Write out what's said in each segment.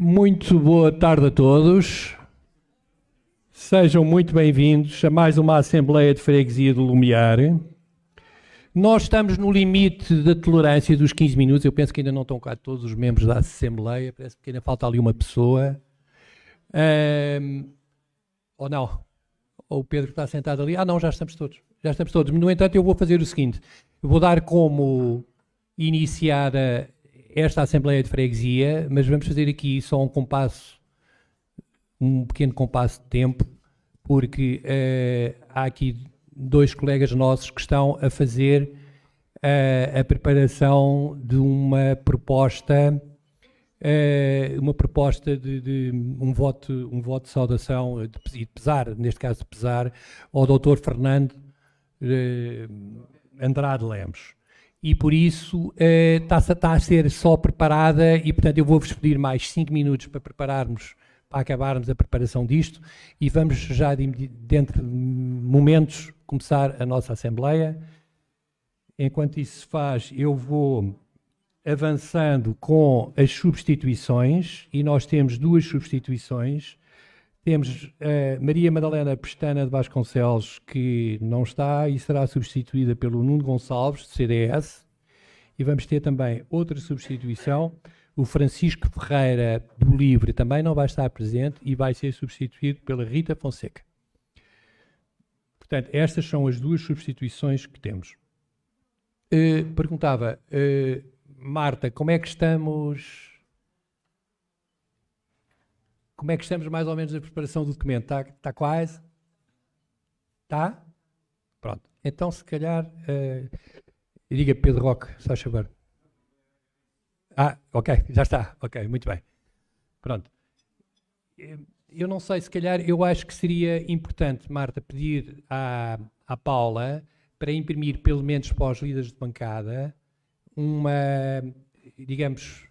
Muito boa tarde a todos. Sejam muito bem-vindos a mais uma Assembleia de Freguesia do Lumiar. Nós estamos no limite da tolerância dos 15 minutos. Eu penso que ainda não estão cá todos os membros da Assembleia. Parece que ainda falta ali uma pessoa. Ou não? Ou o Pedro está sentado ali. Não, já estamos todos. Já estamos todos. No entanto, eu vou fazer o seguinte. Eu vou dar como iniciada esta Assembleia de Freguesia, mas vamos fazer aqui só um pequeno compasso de tempo, porque há aqui dois colegas nossos que estão a fazer a preparação de uma proposta de um voto de saudação e de pesar, neste caso de pesar, ao Dr. Fernando Andrade Lemos. E por isso está a ser só preparada e, portanto, eu vou-vos pedir mais 5 minutos para acabarmos a preparação disto e vamos já dentro de momentos começar a nossa Assembleia. Enquanto isso se faz, eu vou avançando com as substituições e nós temos duas substituições. Temos Maria Madalena Pestana de Vasconcelos, que não está e será substituída pelo Nuno Gonçalves, de CDS. E vamos ter também outra substituição. O Francisco Ferreira, do Livre, também não vai estar presente e vai ser substituído pela Rita Fonseca. Portanto, estas são as duas substituições que temos. Perguntava, Marta, como é que estamos mais ou menos na preparação do documento? Está quase? Está? Pronto. Então, se calhar, diga Pedro Roque, se faz favor. Ok, já está. Ok, muito bem. Pronto. Eu não sei, se calhar, eu acho que seria importante, Marta, pedir à Paula para imprimir, pelo menos para os líderes de bancada, digamos,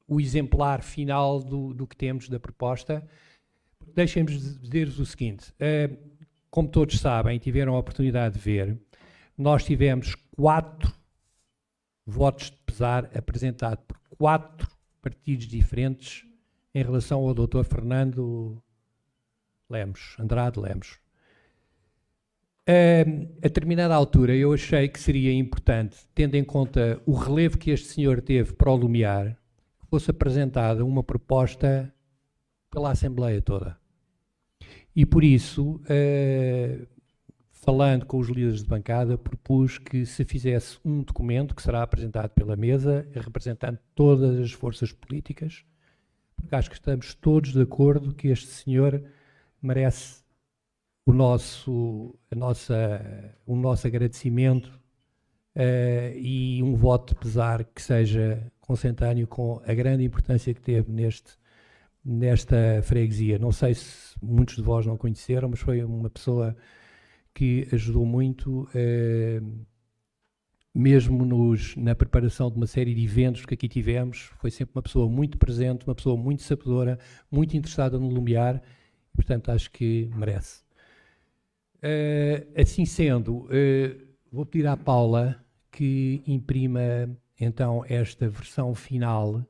o exemplar final do que temos da proposta. Deixem-me dizer-vos o seguinte, como todos sabem, tiveram a oportunidade de ver, nós tivemos 4 votos de pesar apresentados por 4 partidos diferentes em relação ao Dr. Fernando Andrade Lemos. A determinada altura eu achei que seria importante, tendo em conta o relevo que este senhor teve para o Lumiar, fosse apresentada uma proposta pela Assembleia toda. E por isso, falando com os líderes de bancada, propus que se fizesse um documento que será apresentado pela mesa, representando todas as forças políticas, porque acho que estamos todos de acordo que este senhor merece o nosso agradecimento e um voto de pesar que seja consentâneo com a grande importância que teve nesta freguesia. Não sei se muitos de vós não conheceram, mas foi uma pessoa que ajudou muito, mesmo na preparação de uma série de eventos que aqui tivemos. Foi sempre uma pessoa muito presente, uma pessoa muito sabedora, muito interessada no Lumiar, e, portanto, acho que merece. Assim sendo, vou pedir à Paula que imprima então esta versão final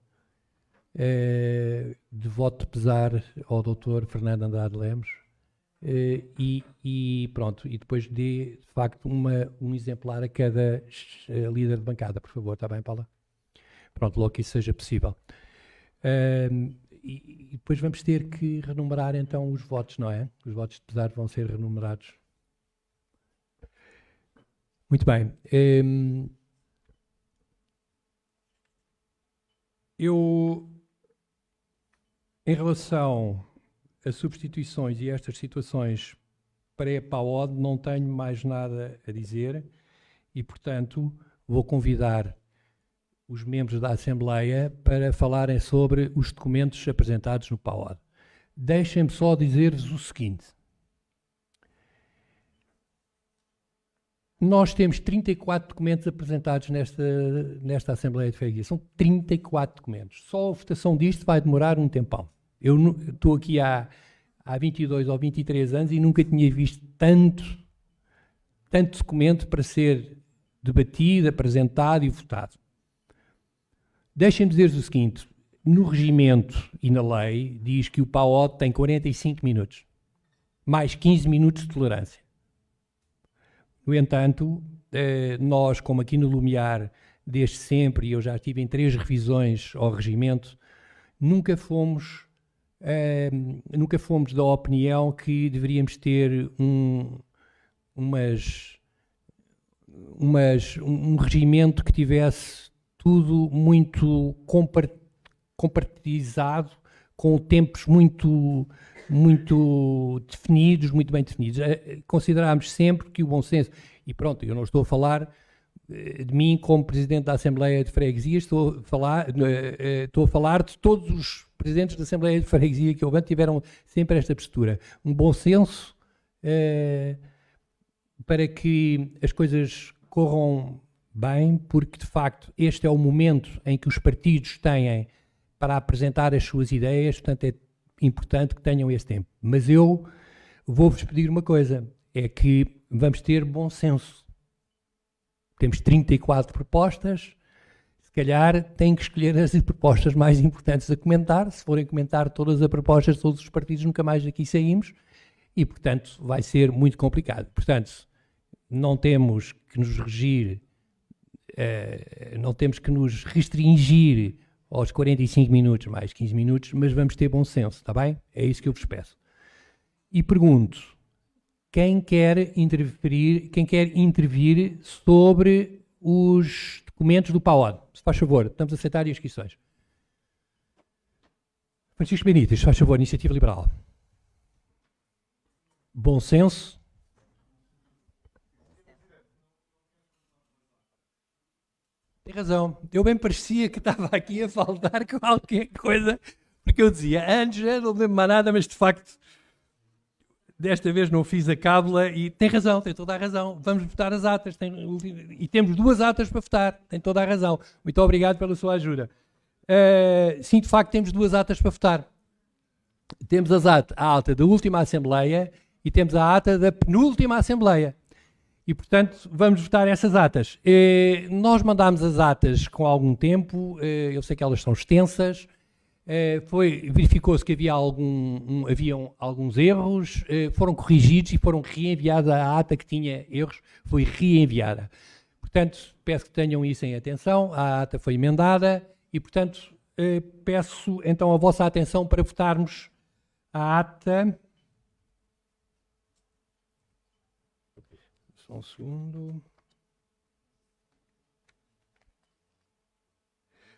de voto de pesar ao Dr. Fernando Andrade Lemos e pronto, e depois dê de facto um exemplar a cada líder de bancada, por favor, está bem, Paula? Pronto, logo que isso seja possível. E depois vamos ter que renumerar então os votos, não é? Os votos de pesar vão ser renumerados. Muito bem. Eu, em relação a substituições e estas situações pré-PAOD, não tenho mais nada a dizer e, portanto, vou convidar os membros da Assembleia para falarem sobre os documentos apresentados no PAOD. Deixem-me só dizer-vos o seguinte. Nós temos 34 documentos apresentados nesta Assembleia de Freguesia. São 34 documentos. Só a votação disto vai demorar um tempão. Eu estou aqui há 22 ou 23 anos e nunca tinha visto tanto documento para ser debatido, apresentado e votado. Deixem-me dizer-vos o seguinte. no regimento e na lei diz que o PAOD tem 45 minutos, mais 15 minutos de tolerância. No entanto, nós, como aqui no Lumiar, desde sempre, e eu já estive em 3 revisões ao regimento, nunca fomos da opinião que deveríamos ter um regimento que tivesse tudo muito compartilhado, com tempos muito definidos, muito bem definidos. Considerámos sempre que o bom senso, e pronto, eu não estou a falar de mim como Presidente da Assembleia de Freguesia, estou a falar de todos os Presidentes da Assembleia de Freguesia que houve, tiveram sempre esta postura. Um bom senso para que as coisas corram bem, porque de facto este é o momento em que os partidos têm para apresentar as suas ideias, portanto é importante que tenham esse tempo. Mas eu vou-vos pedir uma coisa, é que vamos ter bom senso. Temos 34 propostas, se calhar têm que escolher as propostas mais importantes a comentar. Se forem comentar todas as propostas de todos os partidos, nunca mais daqui saímos e, portanto, vai ser muito complicado. Portanto, não temos que nos regir, não temos que nos restringir aos 45 minutos, mais 15 minutos, mas vamos ter bom senso, está bem? É isso que eu vos peço. E pergunto, quem quer intervir sobre os documentos do PAOD? Se faz favor, estamos a aceitar as questões. Francisco Benítez, se faz favor, Iniciativa Liberal. Bom senso. Tem razão. Eu bem parecia que estava aqui a faltar qualquer coisa, porque eu dizia, antes não me lembro mais nada, mas de facto, desta vez não fiz a cábula e tem razão, tem toda a razão. Vamos votar as atas. E temos 2 atas para votar, tem toda a razão. Muito obrigado pela sua ajuda. Sim, de facto, temos 2 atas para votar. Temos a ata da última Assembleia e temos a ata da penúltima Assembleia. E, portanto, vamos votar essas atas. Nós mandámos as atas com algum tempo, eu sei que elas são extensas, verificou-se que haviam alguns erros, foram corrigidos e foram reenviados. A ata que tinha erros foi reenviada. Portanto, peço que tenham isso em atenção, a ata foi emendada e, portanto, peço então a vossa atenção para votarmos a ata... Só um segundo.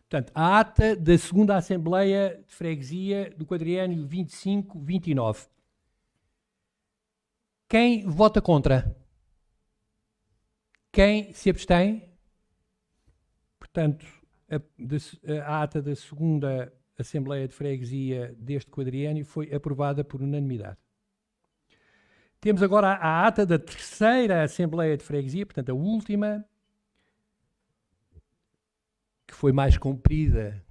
Portanto, a ata da 2ª Assembleia de Freguesia do quadriênio 25-29. Quem vota contra? Quem se abstém? Portanto, a ata da 2ª Assembleia de Freguesia deste quadriênio foi aprovada por unanimidade. Temos agora a ata da 3ª Assembleia de Freguesia, portanto a última, que foi mais comprida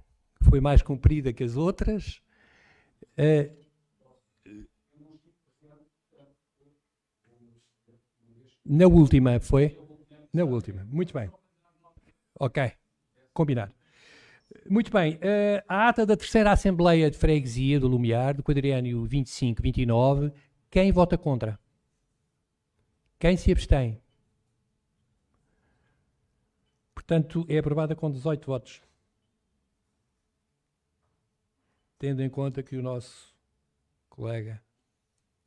que as outras. Na última, foi? Na última, muito bem. Ok, combinado. Muito bem, a ata da 3ª Assembleia de Freguesia do Lumiar, do quadriênio 25-29, quem vota contra? Quem se abstém? Portanto, é aprovada com 18 votos. Tendo em conta que o nosso colega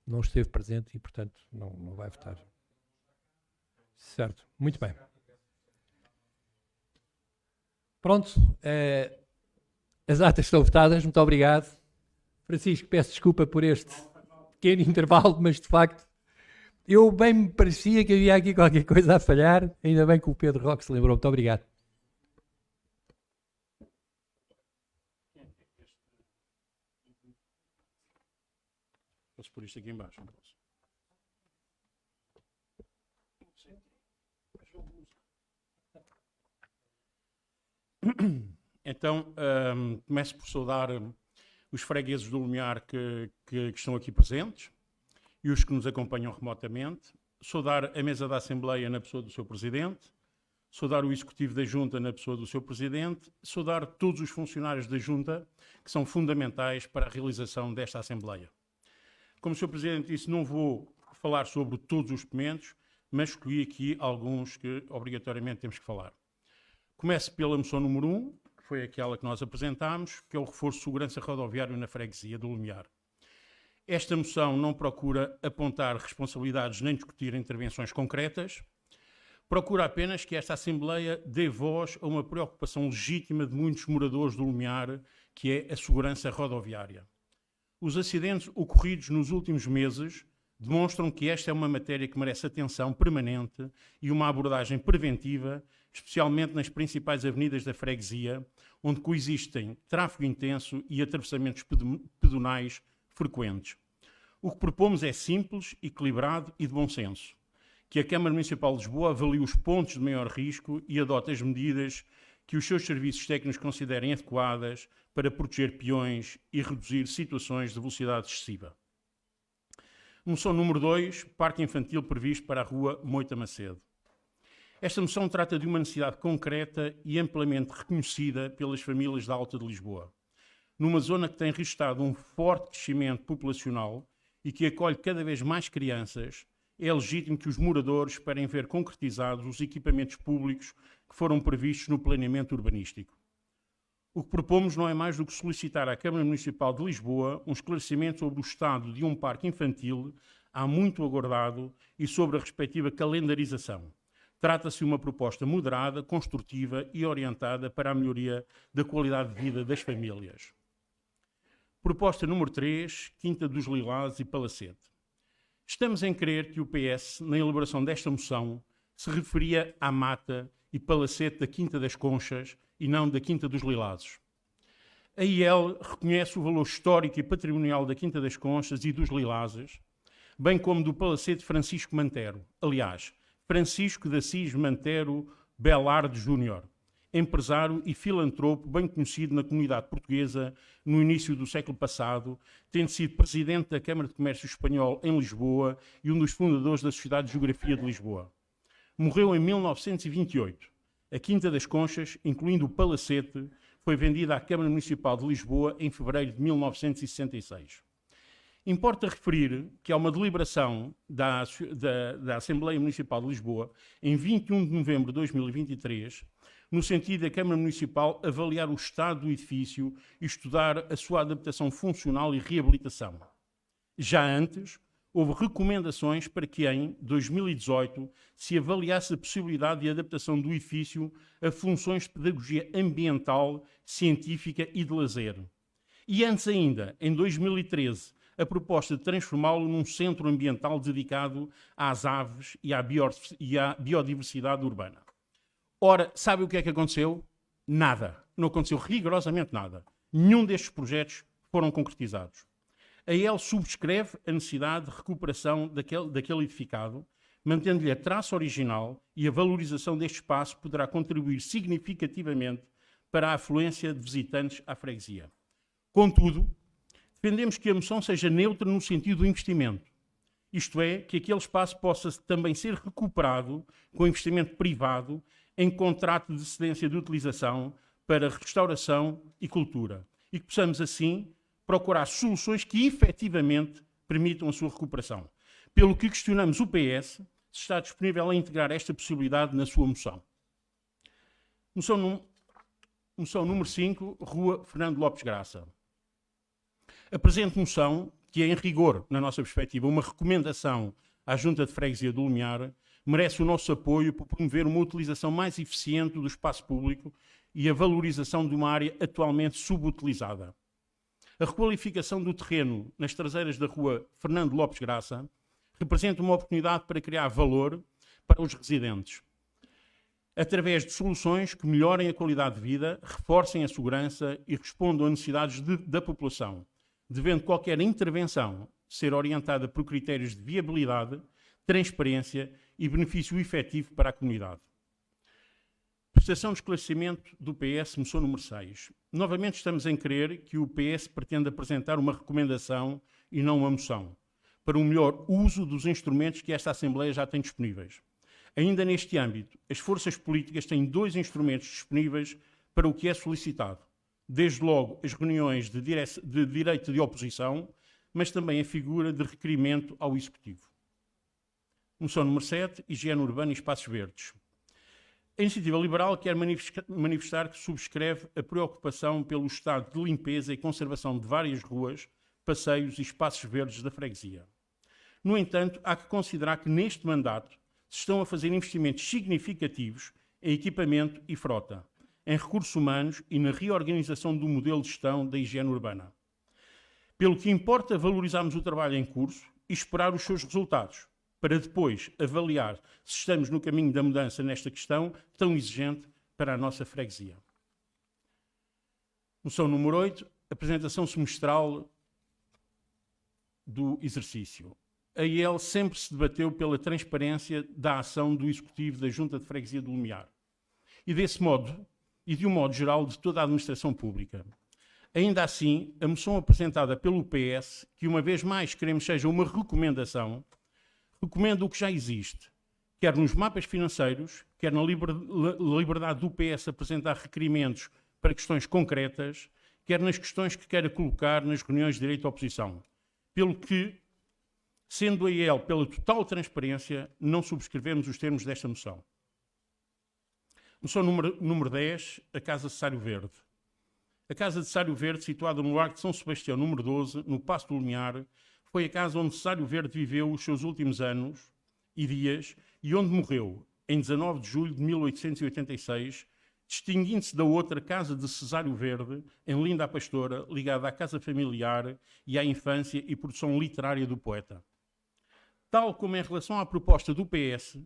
não esteve presente e, portanto, não vai votar. Certo, muito bem. Pronto, as atas estão votadas, muito obrigado. Francisco, peço desculpa por este pequeno intervalo, mas de facto, eu bem me parecia que havia aqui qualquer coisa a falhar, ainda bem que o Pedro Roque se lembrou. Muito obrigado. Posso pôr isto aqui em baixo? Não posso. Então, começo por saudar os fregueses do Lumiar que estão aqui presentes e os que nos acompanham remotamente. Saudar a mesa da Assembleia na pessoa do seu Presidente. saudar o Executivo da Junta na pessoa do seu Presidente, saudar todos os funcionários da Junta, que são fundamentais para a realização desta Assembleia. Como o Sr. Presidente disse, não vou falar sobre todos os documentos, mas escolhi aqui alguns que obrigatoriamente temos que falar. Começo pela moção número 1, que foi aquela que nós apresentámos, que é o reforço de segurança rodoviária na freguesia do Lumiar. Esta moção não procura apontar responsabilidades nem discutir intervenções concretas, procura apenas que esta Assembleia dê voz a uma preocupação legítima de muitos moradores do Lumiar, que é a segurança rodoviária. Os acidentes ocorridos nos últimos meses demonstram que esta é uma matéria que merece atenção permanente e uma abordagem preventiva, especialmente nas principais avenidas da freguesia, onde coexistem tráfego intenso e atravessamentos pedonais frequentes. O que propomos é simples, equilibrado e de bom senso. Que a Câmara Municipal de Lisboa avalie os pontos de maior risco e adote as medidas que os seus serviços técnicos considerem adequadas para proteger peões e reduzir situações de velocidade excessiva. Moção número 2, parque infantil previsto para a rua Moita Macedo. Esta moção trata de uma necessidade concreta e amplamente reconhecida pelas famílias da Alta de Lisboa. Numa zona que tem registrado um forte crescimento populacional e que acolhe cada vez mais crianças, é legítimo que os moradores esperem ver concretizados os equipamentos públicos que foram previstos no planeamento urbanístico. O que propomos não é mais do que solicitar à Câmara Municipal de Lisboa um esclarecimento sobre o estado de um parque infantil há muito aguardado e sobre a respectiva calendarização. Trata-se de uma proposta moderada, construtiva e orientada para a melhoria da qualidade de vida das famílias. Proposta número 3, Quinta dos Lilás e Palacete. Estamos em crer que o PS, na elaboração desta moção, se referia à mata e palacete da Quinta das Conchas e não da Quinta dos Lilazes. A IEL reconhece o valor histórico e patrimonial da Quinta das Conchas e dos Lilazes, bem como do palacete Francisco Mantero. Aliás, Francisco de Assis Mantero Belarde Júnior, empresário e filantropo bem conhecido na comunidade portuguesa no início do século passado, tendo sido presidente da Câmara de Comércio Espanhol em Lisboa e um dos fundadores da Sociedade de Geografia de Lisboa. Morreu em 1928. A Quinta das Conchas, incluindo o palacete, foi vendida à Câmara Municipal de Lisboa em fevereiro de 1966. Importa referir que há uma deliberação da Assembleia Municipal de Lisboa, em 21 de novembro de 2023, no sentido da Câmara Municipal avaliar o estado do edifício e estudar a sua adaptação funcional e reabilitação. Já antes, houve recomendações para que em 2018 se avaliasse a possibilidade de adaptação do edifício a funções de pedagogia ambiental, científica e de lazer. E antes ainda, em 2013, a proposta de transformá-lo num centro ambiental dedicado às aves e à biodiversidade urbana. Ora, sabe o que é que aconteceu? Nada. Não aconteceu rigorosamente nada. Nenhum destes projetos foram concretizados. A IEL subscreve a necessidade de recuperação daquele edificado, mantendo-lhe a traça original, e a valorização deste espaço poderá contribuir significativamente para a afluência de visitantes à freguesia. Contudo, defendemos que a moção seja neutra no sentido do investimento. Isto é, que aquele espaço possa também ser recuperado com investimento privado em contrato de cedência de utilização para restauração e cultura. E que possamos, assim, procurar soluções que efetivamente permitam a sua recuperação. Pelo que questionamos o PS se está disponível a integrar esta possibilidade na sua moção. Moção número 5, Rua Fernando Lopes Graça. A presente moção, que é em rigor, na nossa perspectiva, uma recomendação à Junta de Freguesia do Lumiar, merece o nosso apoio por promover uma utilização mais eficiente do espaço público e a valorização de uma área atualmente subutilizada. A requalificação do terreno nas traseiras da rua Fernando Lopes Graça representa uma oportunidade para criar valor para os residentes, através de soluções que melhorem a qualidade de vida, reforcem a segurança e respondam a necessidades da população, devendo qualquer intervenção ser orientada por critérios de viabilidade, transparência e benefício efetivo para a comunidade. Prestação de esclarecimento do PS, moção número 6. Novamente estamos em crer que o PS pretende apresentar uma recomendação e não uma moção, para um melhor uso dos instrumentos que esta Assembleia já tem disponíveis. Ainda neste âmbito, as forças políticas têm 2 instrumentos disponíveis para o que é solicitado. Desde logo as reuniões de direito de oposição, mas também a figura de requerimento ao Executivo. Moção número 7, higiene urbana e espaços verdes. A Iniciativa Liberal quer manifestar que subscreve a preocupação pelo estado de limpeza e conservação de várias ruas, passeios e espaços verdes da freguesia. No entanto, há que considerar que neste mandato se estão a fazer investimentos significativos em equipamento e frota, em recursos humanos e na reorganização do modelo de gestão da higiene urbana. Pelo que importa valorizarmos o trabalho em curso e esperar os seus resultados, para depois avaliar se estamos no caminho da mudança nesta questão tão exigente para a nossa freguesia. Moção número 8, apresentação semestral do exercício. A IEL sempre se debateu pela transparência da ação do Executivo da Junta de Freguesia do Lumiar e desse modo, e de um modo geral, de toda a administração pública. Ainda assim, a moção apresentada pelo PS, que uma vez mais queremos seja uma recomendação, recomenda o que já existe, quer nos mapas financeiros, quer na liberdade do PS apresentar requerimentos para questões concretas, quer nas questões que queira colocar nas reuniões de direito à oposição. Pelo que, sendo a IEL pela total transparência, não subscrevemos os termos desta moção. Moção número 10, a Casa de Sário Verde. A Casa de Sário Verde, situada no Largo de São Sebastião, número 12, no Paço do Lumiar, foi a casa onde Sário Verde viveu os seus últimos anos e dias e onde morreu, em 19 de julho de 1886, distinguindo-se da outra Casa de Cesário Verde, em Linda a Pastora, ligada à casa familiar e à infância e produção literária do poeta. Tal como em relação à proposta do PS,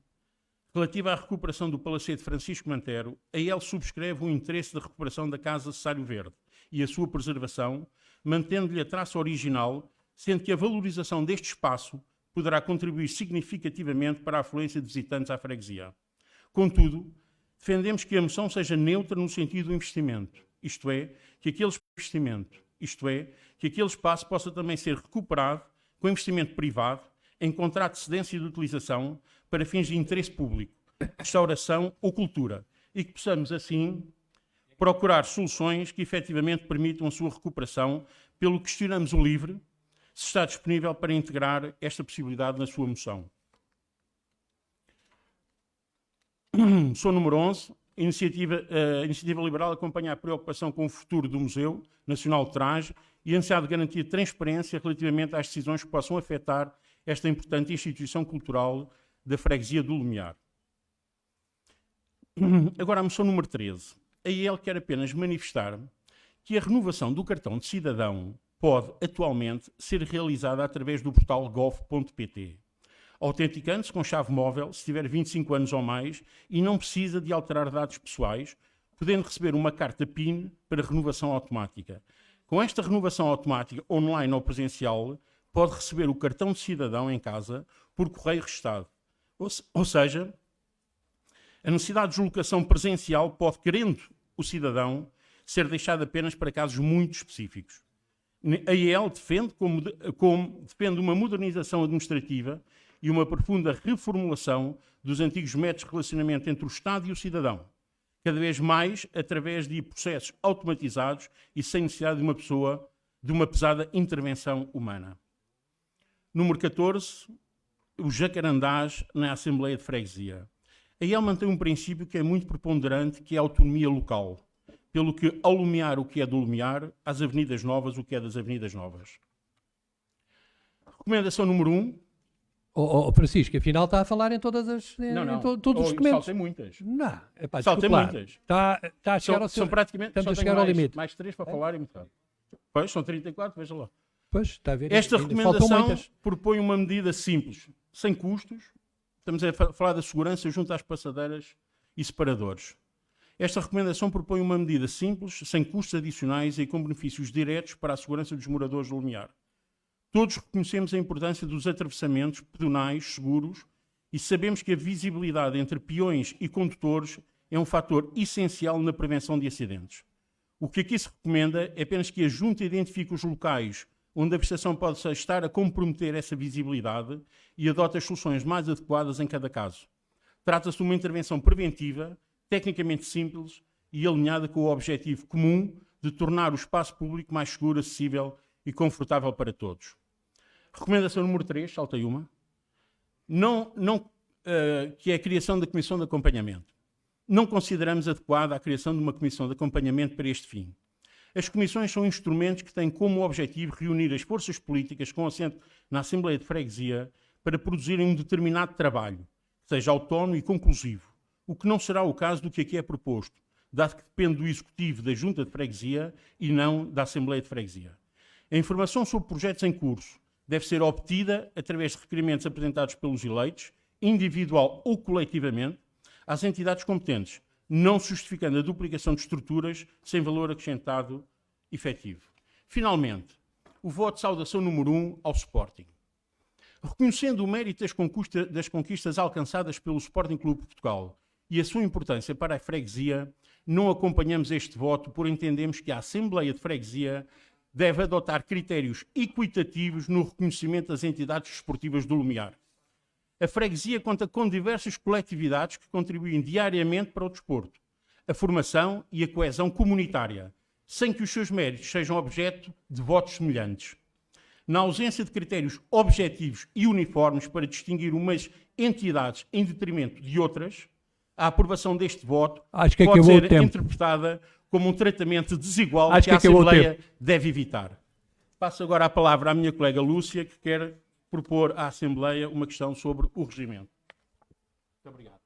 relativa à recuperação do Palacete Francisco Mantero, a IEL subscreve o interesse da recuperação da Casa de Sário Verde e a sua preservação, mantendo-lhe a traça original, sendo que a valorização deste espaço poderá contribuir significativamente para a afluência de visitantes à freguesia. Contudo, defendemos que a moção seja neutra no sentido do investimento, isto é, que aquele espaço possa também ser recuperado com investimento privado em contrato de cedência de utilização para fins de interesse público, restauração ou cultura, e que possamos, assim, procurar soluções que efetivamente permitam a sua recuperação, pelo que questionamos o LIVRE, se está disponível para integrar esta possibilidade na sua moção. Moção número 11. A Iniciativa Liberal acompanha a preocupação com o futuro do Museu Nacional de Trás e ansiar de garantir transparência relativamente às decisões que possam afetar esta importante instituição cultural da freguesia do Lumiar. Agora a moção número 13. A IEL quer apenas manifestar que a renovação do cartão de cidadão pode atualmente ser realizada através do portal gov.pt, autenticando-se com chave móvel se tiver 25 anos ou mais e não precisa de alterar dados pessoais, podendo receber uma carta PIN para renovação automática. Com esta renovação automática, online ou presencial, pode receber o cartão de cidadão em casa por correio registado. Ou seja, a necessidade de deslocação presencial pode, querendo o cidadão, ser deixada apenas para casos muito específicos. A IEL defende uma modernização administrativa e uma profunda reformulação dos antigos métodos de relacionamento entre o Estado e o cidadão, cada vez mais através de processos automatizados e sem necessidade de uma pesada intervenção humana. Número 14, os jacarandás na Assembleia de Freguesia. A IEL mantém um princípio que é muito preponderante, que é a autonomia local, pelo que ao Lumiar o que é do Lumiar, às Avenidas Novas o que é das Avenidas Novas. Recomendação número 1. Francisco, afinal está a falar em todas as... todos os documentos. Saltei muitas. Não, saltei muitas. Está a chegar ao seu... São praticamente... Estamos a chegar ao limite. Mais 3 para falar e muito rápido. Pois, são 34, veja lá. Pois, está a ver. Esta recomendação propõe uma medida simples, sem custos. Estamos a falar da segurança junto às passadeiras e separadores. Esta recomendação propõe uma medida simples, sem custos adicionais e com benefícios diretos para a segurança dos moradores do Lumiar. Todos reconhecemos a importância dos atravessamentos pedonais seguros e sabemos que a visibilidade entre peões e condutores é um fator essencial na prevenção de acidentes. O que aqui se recomenda é apenas que a Junta identifique os locais onde a prestação pode estar a comprometer essa visibilidade e adote as soluções mais adequadas em cada caso. Trata-se de uma intervenção preventiva, tecnicamente simples e alinhada com o objetivo comum de tornar o espaço público mais seguro, acessível e confortável para todos. Recomendação número 3, saltei uma, que é a criação da Comissão de Acompanhamento. Não consideramos adequada a criação de uma Comissão de Acompanhamento para este fim. As comissões são instrumentos que têm como objetivo reunir as forças políticas com assento na Assembleia de Freguesia para produzirem um determinado trabalho, que seja autónomo e conclusivo, o que não será o caso do que aqui é proposto, dado que depende do Executivo da Junta de Freguesia e não da Assembleia de Freguesia. A informação sobre projetos em curso deve ser obtida através de requerimentos apresentados pelos eleitos, individual ou coletivamente, às entidades competentes, não se justificando a duplicação de estruturas sem valor acrescentado efetivo. Finalmente, o voto de saudação número 1 ao Sporting. Reconhecendo o mérito das conquistas alcançadas pelo Sporting Clube de Portugal e a sua importância para a freguesia, não acompanhamos este voto por entendermos que a Assembleia de Freguesia deve adotar critérios equitativos no reconhecimento das entidades desportivas do Lumiar. A freguesia conta com diversas coletividades que contribuem diariamente para o desporto, a formação e a coesão comunitária, sem que os seus méritos sejam objeto de votos semelhantes. Na ausência de critérios objetivos e uniformes para distinguir umas entidades em detrimento de outras, a aprovação deste voto pode ser interpretada como um tratamento desigual que a Assembleia deve evitar. Passo agora a palavra à minha colega Lúcia, que quer propor à Assembleia uma questão sobre o regimento. Muito obrigado.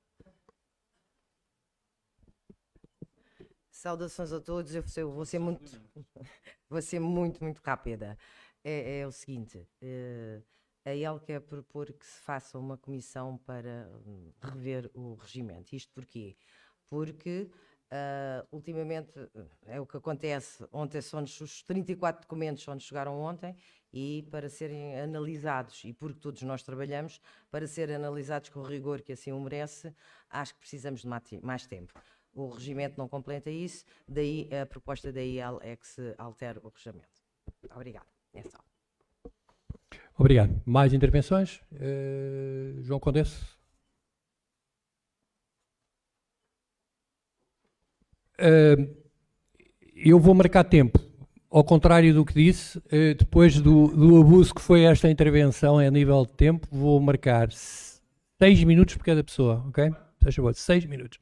Saudações a todos. Eu vou ser muito rápida. É o seguinte, a EL quer propor que se faça uma comissão para rever o regimento. Isto porquê? Porque ultimamente é o que acontece. Ontem são-nos os 34 documentos só nos chegaram ontem e para serem analisados, e porque todos nós trabalhamos, para serem analisados com o rigor que assim o merece, acho que precisamos de mais tempo. O regimento não completa isso, daí a proposta da EL é que se altere o regimento. Obrigado. É só. Obrigado. Mais intervenções? João Condesse? Eu vou marcar tempo. Ao contrário do que disse, depois do abuso que foi esta intervenção a nível de tempo, vou marcar 6 minutos por cada pessoa, ok? 6 minutos.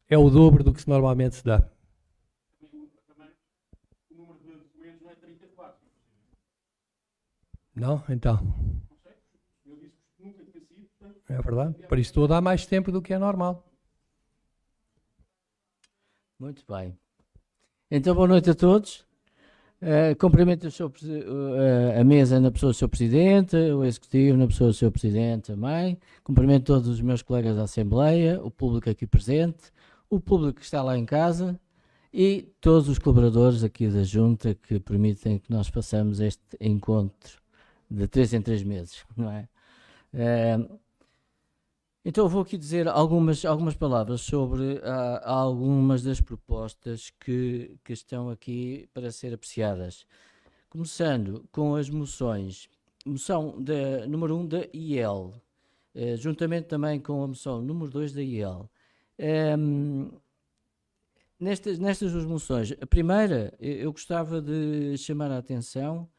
É o dobro do que normalmente se dá. O número de documentos não é 34. Não? Então. Eu disse que nunca tinha sido. É verdade. Por isso estou a dar mais tempo do que é normal. Muito bem. Então, boa noite a todos. Cumprimento a mesa na pessoa do Sr. Presidente, o Executivo na pessoa do Sr. Presidente também. Cumprimento todos os meus colegas da Assembleia, o público aqui presente, o público que está lá em casa e todos os colaboradores aqui da Junta que permitem que nós façamos este encontro de 3 em 3 meses, não é? Então eu vou aqui dizer algumas palavras sobre algumas das propostas que estão aqui para ser apreciadas. Começando com as moções. Moção número 1 da IEL, juntamente também com a moção número 2 da IEL. Nestas duas moções, a primeira, eu gostava de chamar a atenção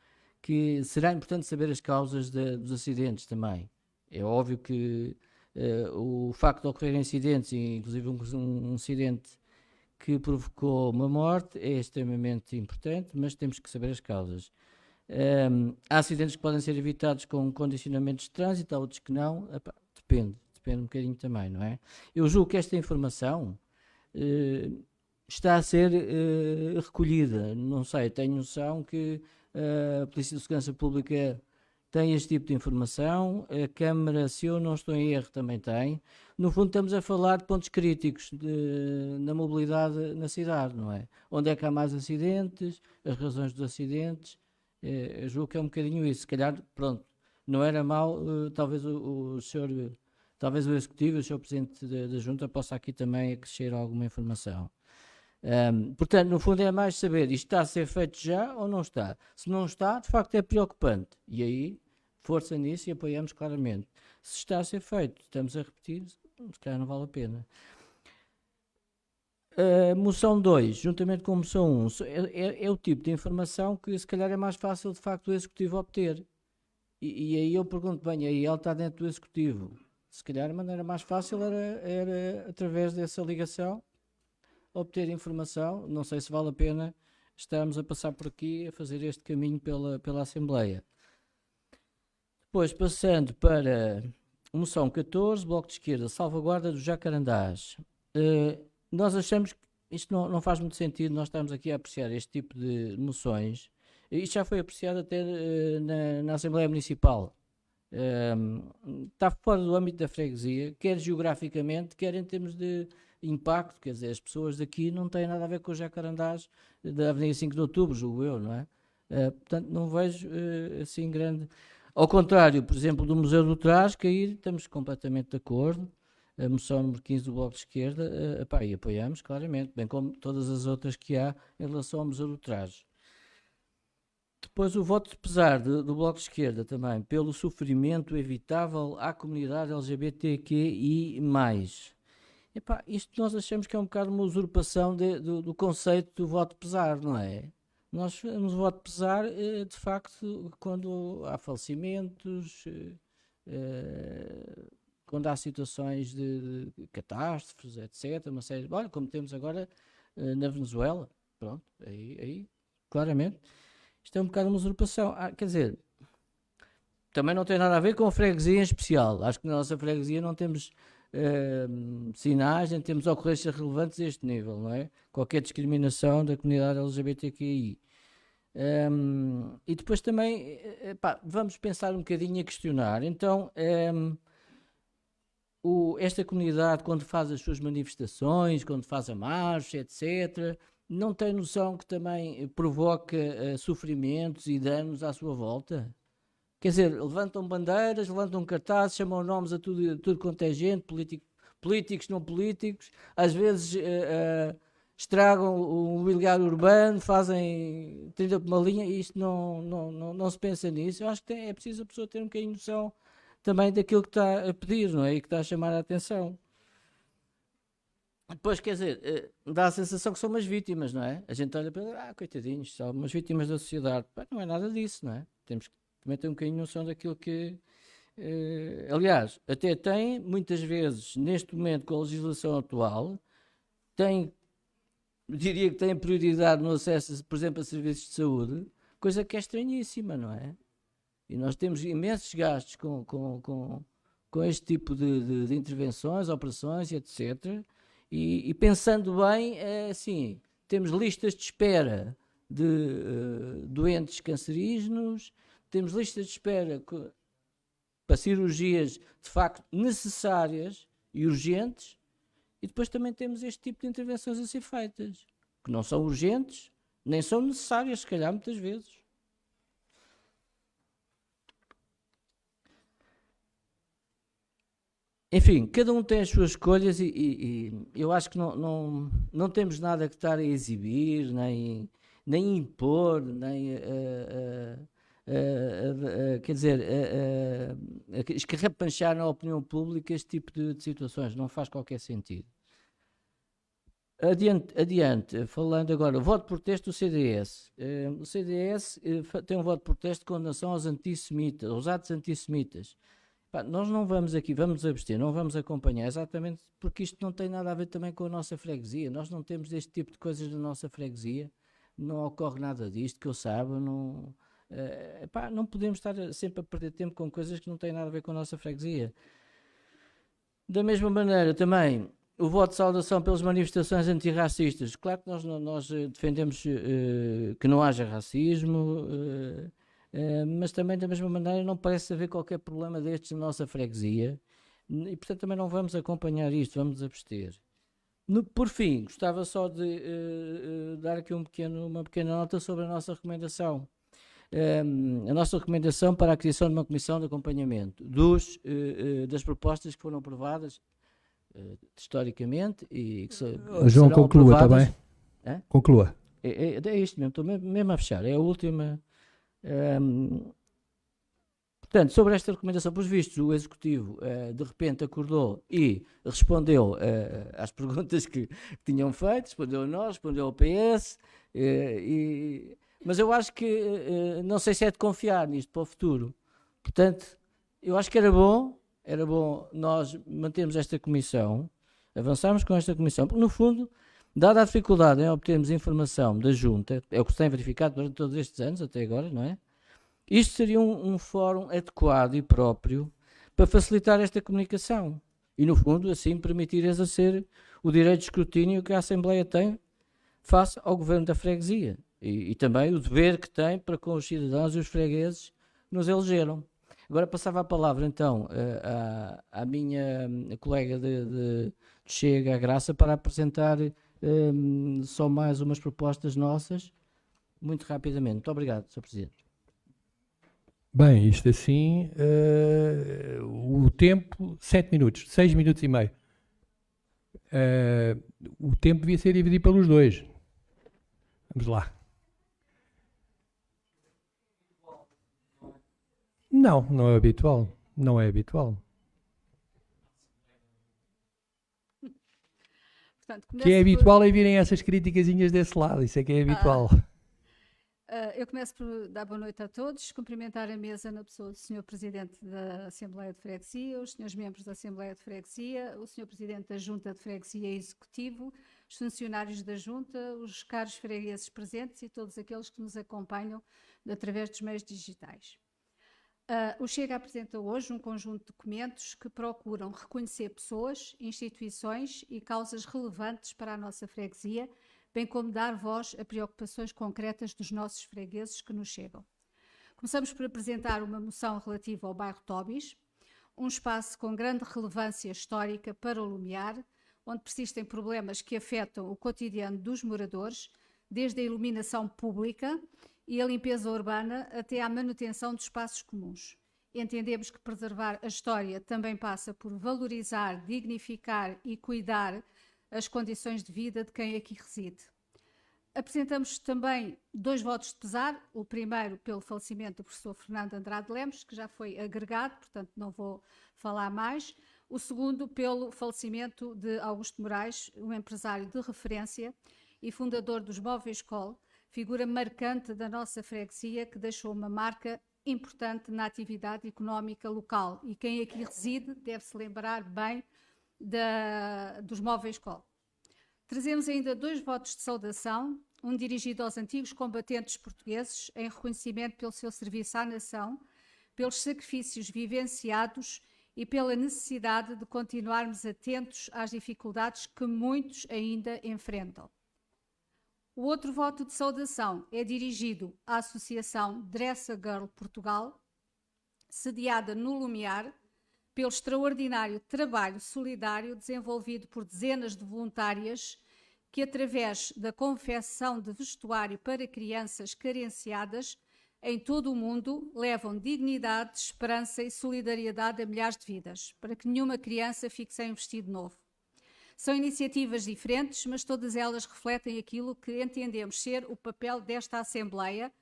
que será importante saber as causas dos acidentes também. É óbvio que o facto de ocorrerem acidentes, inclusive um acidente que provocou uma morte, é extremamente importante, mas temos que saber as causas. Há acidentes que podem ser evitados com condicionamentos de trânsito, há outros que não. Depende um bocadinho também, não é? Eu julgo que esta informação está a ser recolhida. Não sei, tenho noção que a Polícia de Segurança Pública tem este tipo de informação, a Câmara, se eu não estou em erro, também tem. No fundo, estamos a falar de pontos críticos na mobilidade na cidade, não é? Onde é que há mais acidentes, as razões dos acidentes, eu julgo que é um bocadinho isso. Se calhar, pronto, não era mau, talvez o Executivo, o Sr. Presidente da Junta, possa aqui também acrescer alguma informação. Portanto, no fundo é mais saber, isto está a ser feito já ou não está? Se não está, de facto é preocupante. E aí força nisso e apoiamos claramente. Se está a ser feito, estamos a repetir, se calhar não vale a pena. Moção 2, juntamente com a moção 1, é o tipo de informação que se calhar é mais fácil de facto o Executivo obter. E aí eu pergunto, bem, aí ele está dentro do Executivo. Se calhar a maneira mais fácil era através dessa ligação, obter informação. Não sei se vale a pena estarmos a passar por aqui a fazer este caminho pela Assembleia. Depois, passando para a moção 14, Bloco de Esquerda, salvaguarda dos jacarandás. Nós achamos que isto não faz muito sentido nós estarmos aqui a apreciar este tipo de moções. Isto já foi apreciado até na Assembleia Municipal. Está fora do âmbito da freguesia, quer geograficamente, quer em termos de impacto. Quer dizer, as pessoas daqui não têm nada a ver com os jacarandás da Avenida 5 de Outubro, julgo eu, não é? Portanto, não vejo assim grande... Ao contrário, por exemplo, do Museu do Trás, que aí estamos completamente de acordo. A moção número 15 do Bloco de Esquerda, e apoiamos claramente, bem como todas as outras que há em relação ao Museu do Trás. Depois o voto de pesar do Bloco de Esquerda também, pelo sofrimento evitável à comunidade LGBTQI+. Isto nós achamos que é um bocado uma usurpação do conceito do voto de pesar, não é? Nós fazemos o voto de pesar, de facto, quando há falecimentos, quando há situações de catástrofes, etc. Uma série, olha, como temos agora na Venezuela. Pronto, aí claramente. Isto é um bocado uma usurpação. Quer dizer, também não tem nada a ver com a freguesia em especial. Acho que na nossa freguesia não temos sinais, nem temos ocorrências relevantes a este nível, não é? Qualquer discriminação da comunidade LGBTQI. E depois também, vamos pensar um bocadinho a questionar. Então, esta comunidade, quando faz as suas manifestações, quando faz a marcha, etc., não tem noção que também provoca sofrimentos e danos à sua volta? Quer dizer, levantam bandeiras, levantam cartazes, chamam nomes a tudo quanto é gente, políticos, não políticos, às vezes estragam o mobiliário urbano, fazem 30 por uma linha, e isto não se pensa nisso. Eu acho que é preciso a pessoa ter um bocadinho de noção também daquilo que está a pedir, não é? E que está a chamar a atenção. Depois, quer dizer, dá a sensação que são umas vítimas, não é? A gente olha para coitadinhos, são umas vítimas da sociedade. Não é nada disso, não é? Temos que também ter um bocadinho de noção daquilo que... aliás, até tem, muitas vezes, neste momento, com a legislação atual, diria que tem prioridade no acesso, por exemplo, a serviços de saúde, coisa que é estranhíssima, não é? E nós temos imensos gastos com este tipo de intervenções, operações, etc., e pensando bem, assim, temos listas de espera de doentes cancerígenos, temos listas de espera para cirurgias de facto necessárias e urgentes, e depois também temos este tipo de intervenções a ser feitas, que não são urgentes, nem são necessárias, se calhar, muitas vezes. Enfim, cada um tem as suas escolhas e eu acho que não temos nada que estar a exibir, nem impor, nem quer dizer, escarrapanchar na opinião pública este tipo de situações. Não faz qualquer sentido. Adiante, falando agora, o voto de protesto do CDS. O CDS tem um voto de protesto de condenação aos antissemitas, aos atos antissemitas. Nós não vamos aqui, vamos abster, não vamos acompanhar, exatamente porque isto não tem nada a ver também com a nossa freguesia. Nós não temos este tipo de coisas na nossa freguesia, não ocorre nada disto que eu saiba, não podemos estar sempre a perder tempo com coisas que não têm nada a ver com a nossa freguesia. Da mesma maneira também, o voto de saudação pelas manifestações antirracistas. Claro que nós defendemos que não haja racismo, mas também da mesma maneira não parece haver qualquer problema destes na nossa freguesia e portanto também não vamos acompanhar isto, vamos abster. Por fim, gostava só de dar aqui uma pequena nota sobre a nossa recomendação. A nossa recomendação para a criação de uma comissão de acompanhamento das propostas que foram aprovadas historicamente e que João, conclua, está bem? Conclua. É isto mesmo, estou mesmo a fechar, é a última. Portanto, sobre esta recomendação, pelos vistos, o Executivo de repente acordou e respondeu às perguntas que tinham feito, respondeu a nós, respondeu ao PS, mas eu acho que não sei se é de confiar nisto para o futuro. Portanto, eu acho que era bom nós mantermos esta comissão, avançarmos com esta comissão, porque no fundo, dada a dificuldade em obtermos informação da Junta, é o que se tem verificado durante todos estes anos, até agora, não é? Isto seria um fórum adequado e próprio para facilitar esta comunicação e, no fundo, assim permitir exercer o direito de escrutínio que a Assembleia tem face ao Governo da Freguesia e também o dever que tem para com os cidadãos e os fregueses que nos elegeram. Agora passava a palavra, então, à minha colega de Chega, a Graça, para apresentar só mais umas propostas nossas, muito rapidamente. Muito obrigado, Sr. Presidente. Bem, isto assim, o tempo, 7 minutos, 6 minutos e meio. O tempo devia ser dividido pelos dois. Vamos lá. Não, não é habitual. Não é habitual. Portanto, O que é habitual é virem essas criticazinhas desse lado. Isso é que é habitual. Eu começo por dar boa noite a todos, cumprimentar a mesa na pessoa do Sr. Presidente da Assembleia de Freguesia, os Srs. Membros da Assembleia de Freguesia, o Sr. Presidente da Junta de Freguesia Executivo, os funcionários da Junta, os caros fregueses presentes e todos aqueles que nos acompanham através dos meios digitais. O Chega apresenta hoje um conjunto de documentos que procuram reconhecer pessoas, instituições e causas relevantes para a nossa freguesia, bem como dar voz a preocupações concretas dos nossos fregueses que nos chegam. Começamos por apresentar uma moção relativa ao bairro Tobis, um espaço com grande relevância histórica para o Lumiar, onde persistem problemas que afetam o cotidiano dos moradores, desde a iluminação pública e a limpeza urbana até à manutenção de espaços comuns. Entendemos que preservar a história também passa por valorizar, dignificar e cuidar as condições de vida de quem aqui reside. Apresentamos também 2 votos de pesar, o primeiro pelo falecimento do professor Fernando Andrade Lemos, que já foi agregado, portanto não vou falar mais. O segundo pelo falecimento de Augusto Moraes, um empresário de referência e fundador dos Móveis Col, figura marcante da nossa freguesia que deixou uma marca importante na atividade económica local e quem aqui reside deve se lembrar bem dos Móveis Col. Trazemos ainda 2 votos de saudação, um dirigido aos antigos combatentes portugueses em reconhecimento pelo seu serviço à nação, pelos sacrifícios vivenciados e pela necessidade de continuarmos atentos às dificuldades que muitos ainda enfrentam. O outro voto de saudação é dirigido à Associação Dress a Girl Portugal, sediada no Lumiar, pelo extraordinário trabalho solidário desenvolvido por dezenas de voluntárias que, através da confecção de vestuário para crianças carenciadas em todo o mundo, levam dignidade, esperança e solidariedade a milhares de vidas, para que nenhuma criança fique sem um vestido novo. São iniciativas diferentes, mas todas elas refletem aquilo que entendemos ser o papel desta Assembleia,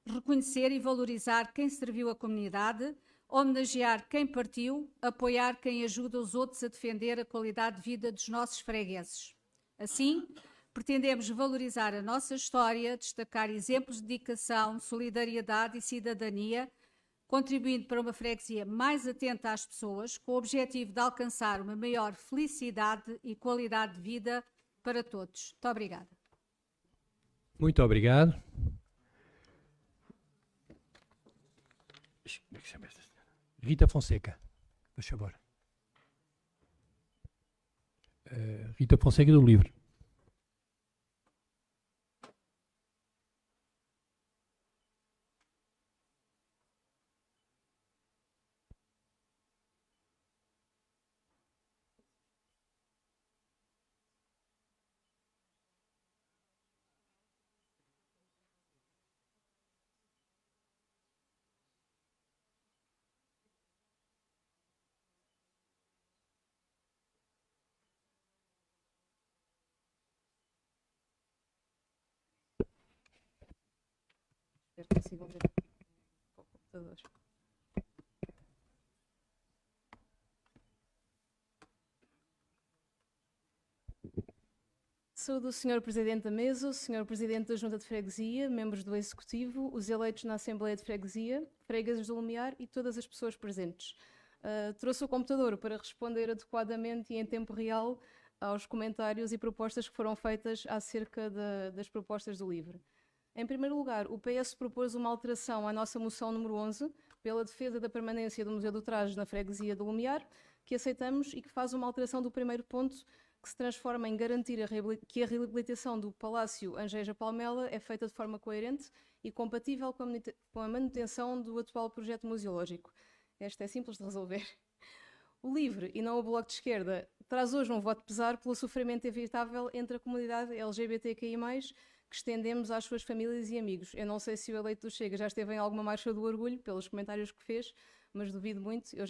reconhecer e valorizar quem serviu a comunidade, homenagear quem partiu, apoiar quem ajuda os outros a defender a qualidade de vida dos nossos fregueses. Assim, pretendemos valorizar a nossa história, destacar exemplos de dedicação, solidariedade e cidadania, contribuindo para uma freguesia mais atenta às pessoas, com o objetivo de alcançar uma maior felicidade e qualidade de vida para todos. Muito obrigada. Muito obrigado. Como é que se chama esta senhora? Rita Fonseca, por favor. Rita Fonseca do Livre. Espero que consigam ver o computador. Saúdo o Sr. Presidente da Mesa, o Sr. Presidente da Junta de Freguesia, membros do Executivo, os eleitos na Assembleia de Freguesia, fregueses do Lumiar e todas as pessoas presentes. Trouxe o computador para responder adequadamente e em tempo real aos comentários e propostas que foram feitas acerca das propostas do LIVRE. Em primeiro lugar, o PS propôs uma alteração à nossa moção número 11, pela defesa da permanência do Museu do Traje na freguesia do Lumiar, que aceitamos e que faz uma alteração do primeiro ponto, que se transforma em garantir que a reabilitação do Palácio Angeja Palmela é feita de forma coerente e compatível com a manutenção do atual projeto museológico. Esta é simples de resolver. O LIVRE, e não o Bloco de Esquerda, traz hoje um voto de pesar pelo sofrimento evitável entre a comunidade LGBTQI+, que estendemos às suas famílias e amigos. Eu não sei se o eleito do Chega já esteve em alguma marcha do orgulho, pelos comentários que fez, mas duvido muito. Eu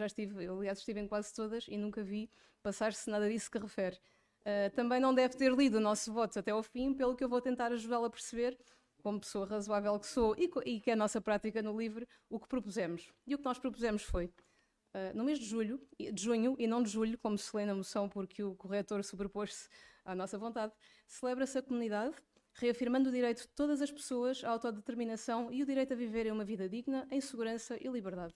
aliás, estive em quase todas e nunca vi passar-se nada disso que refere. Também não deve ter lido o nosso voto até ao fim, pelo que eu vou tentar ajudá-la a perceber, como pessoa razoável que sou e que é a nossa prática no LIVRE, o que propusemos. E o que nós propusemos foi, no mês de junho e não de julho, como se lê na moção porque o corretor sobrepôs-se à nossa vontade, celebra-se a comunidade, reafirmando o direito de todas as pessoas à autodeterminação e o direito a viverem uma vida digna, em segurança e liberdade.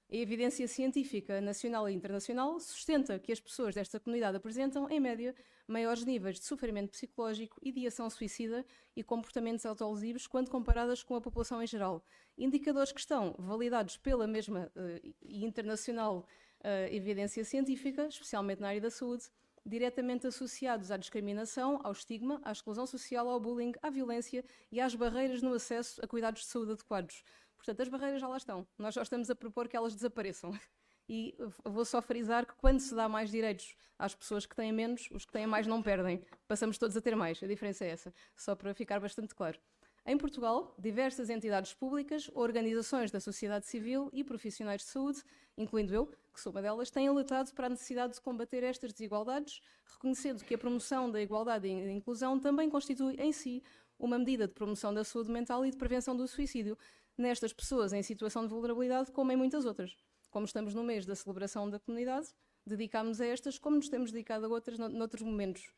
A evidência científica nacional e internacional sustenta que as pessoas desta comunidade apresentam, em média, maiores níveis de sofrimento psicológico, ideação suicida e comportamentos autolesivos quando comparadas com a população em geral. Indicadores que estão validados pela mesma e internacional evidência científica, especialmente na área da saúde, diretamente associados à discriminação, ao estigma, à exclusão social, ao bullying, à violência e às barreiras no acesso a cuidados de saúde adequados. Portanto, as barreiras já lá estão. Nós só estamos a propor que elas desapareçam. E vou só frisar que quando se dá mais direitos às pessoas que têm menos, os que têm mais não perdem. Passamos todos a ter mais. A diferença é essa. Só para ficar bastante claro. Em Portugal, diversas entidades públicas, organizações da sociedade civil e profissionais de saúde, incluindo eu, que sou uma delas, têm lutado para a necessidade de combater estas desigualdades, reconhecendo que a promoção da igualdade e da inclusão também constitui em si uma medida de promoção da saúde mental e de prevenção do suicídio nestas pessoas em situação de vulnerabilidade, como em muitas outras. Como estamos no mês da celebração da comunidade, dedicámos a estas como nos temos dedicado a outras noutros momentos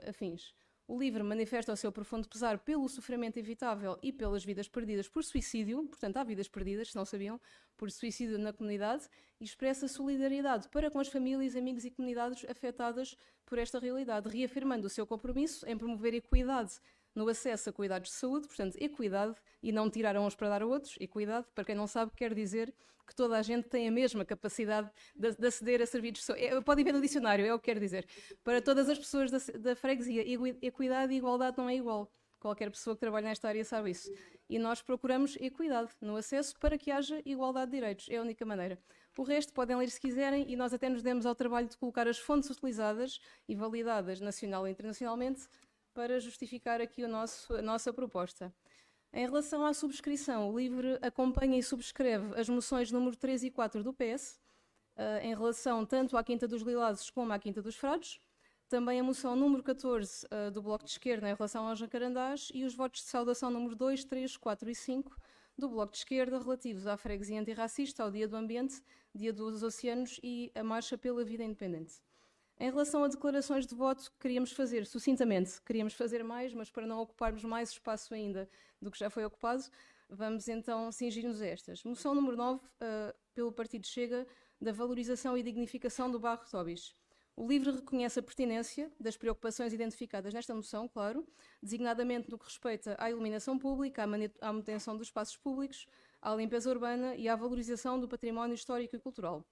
afins. O LIVRE manifesta o seu profundo pesar pelo sofrimento evitável e pelas vidas perdidas por suicídio, portanto há vidas perdidas, se não sabiam, por suicídio na comunidade, e expressa solidariedade para com as famílias, amigos e comunidades afetadas por esta realidade, reafirmando o seu compromisso em promover equidade no acesso a cuidados de saúde, portanto, equidade, e não tirar uns para dar a outros. Equidade, para quem não sabe, quer dizer que toda a gente tem a mesma capacidade de aceder a serviços de saúde. Podem ver no dicionário, é o que quer dizer. Para todas as pessoas da freguesia, equidade e igualdade não é igual. Qualquer pessoa que trabalha nesta área sabe isso. E nós procuramos equidade no acesso para que haja igualdade de direitos. É a única maneira. O resto podem ler se quiserem, e nós até nos demos ao trabalho de colocar as fontes utilizadas e validadas nacional e internacionalmente para justificar aqui a nossa proposta. Em relação à subscrição, o LIVRE acompanha e subscreve as moções número 3 e 4 do PS, em relação tanto à Quinta dos Lilazes como à Quinta dos Frades, também a moção número 14 do Bloco de Esquerda em relação aos jacarandás e os votos de saudação número 2, 3, 4 e 5 do Bloco de Esquerda relativos à freguesia antirracista, ao Dia do Ambiente, Dia dos Oceanos e a Marcha pela Vida Independente. Em relação a declarações de voto, queríamos fazer, sucintamente, queríamos fazer mais, mas para não ocuparmos mais espaço ainda do que já foi ocupado, vamos então cingir-nos a estas. Moção número 9, pelo Partido Chega, da valorização e dignificação do bairro Tobis. O LIVRE reconhece a pertinência das preocupações identificadas nesta moção, claro, designadamente no que respeita à iluminação pública, à manutenção dos espaços públicos, à limpeza urbana e à valorização do património histórico e cultural.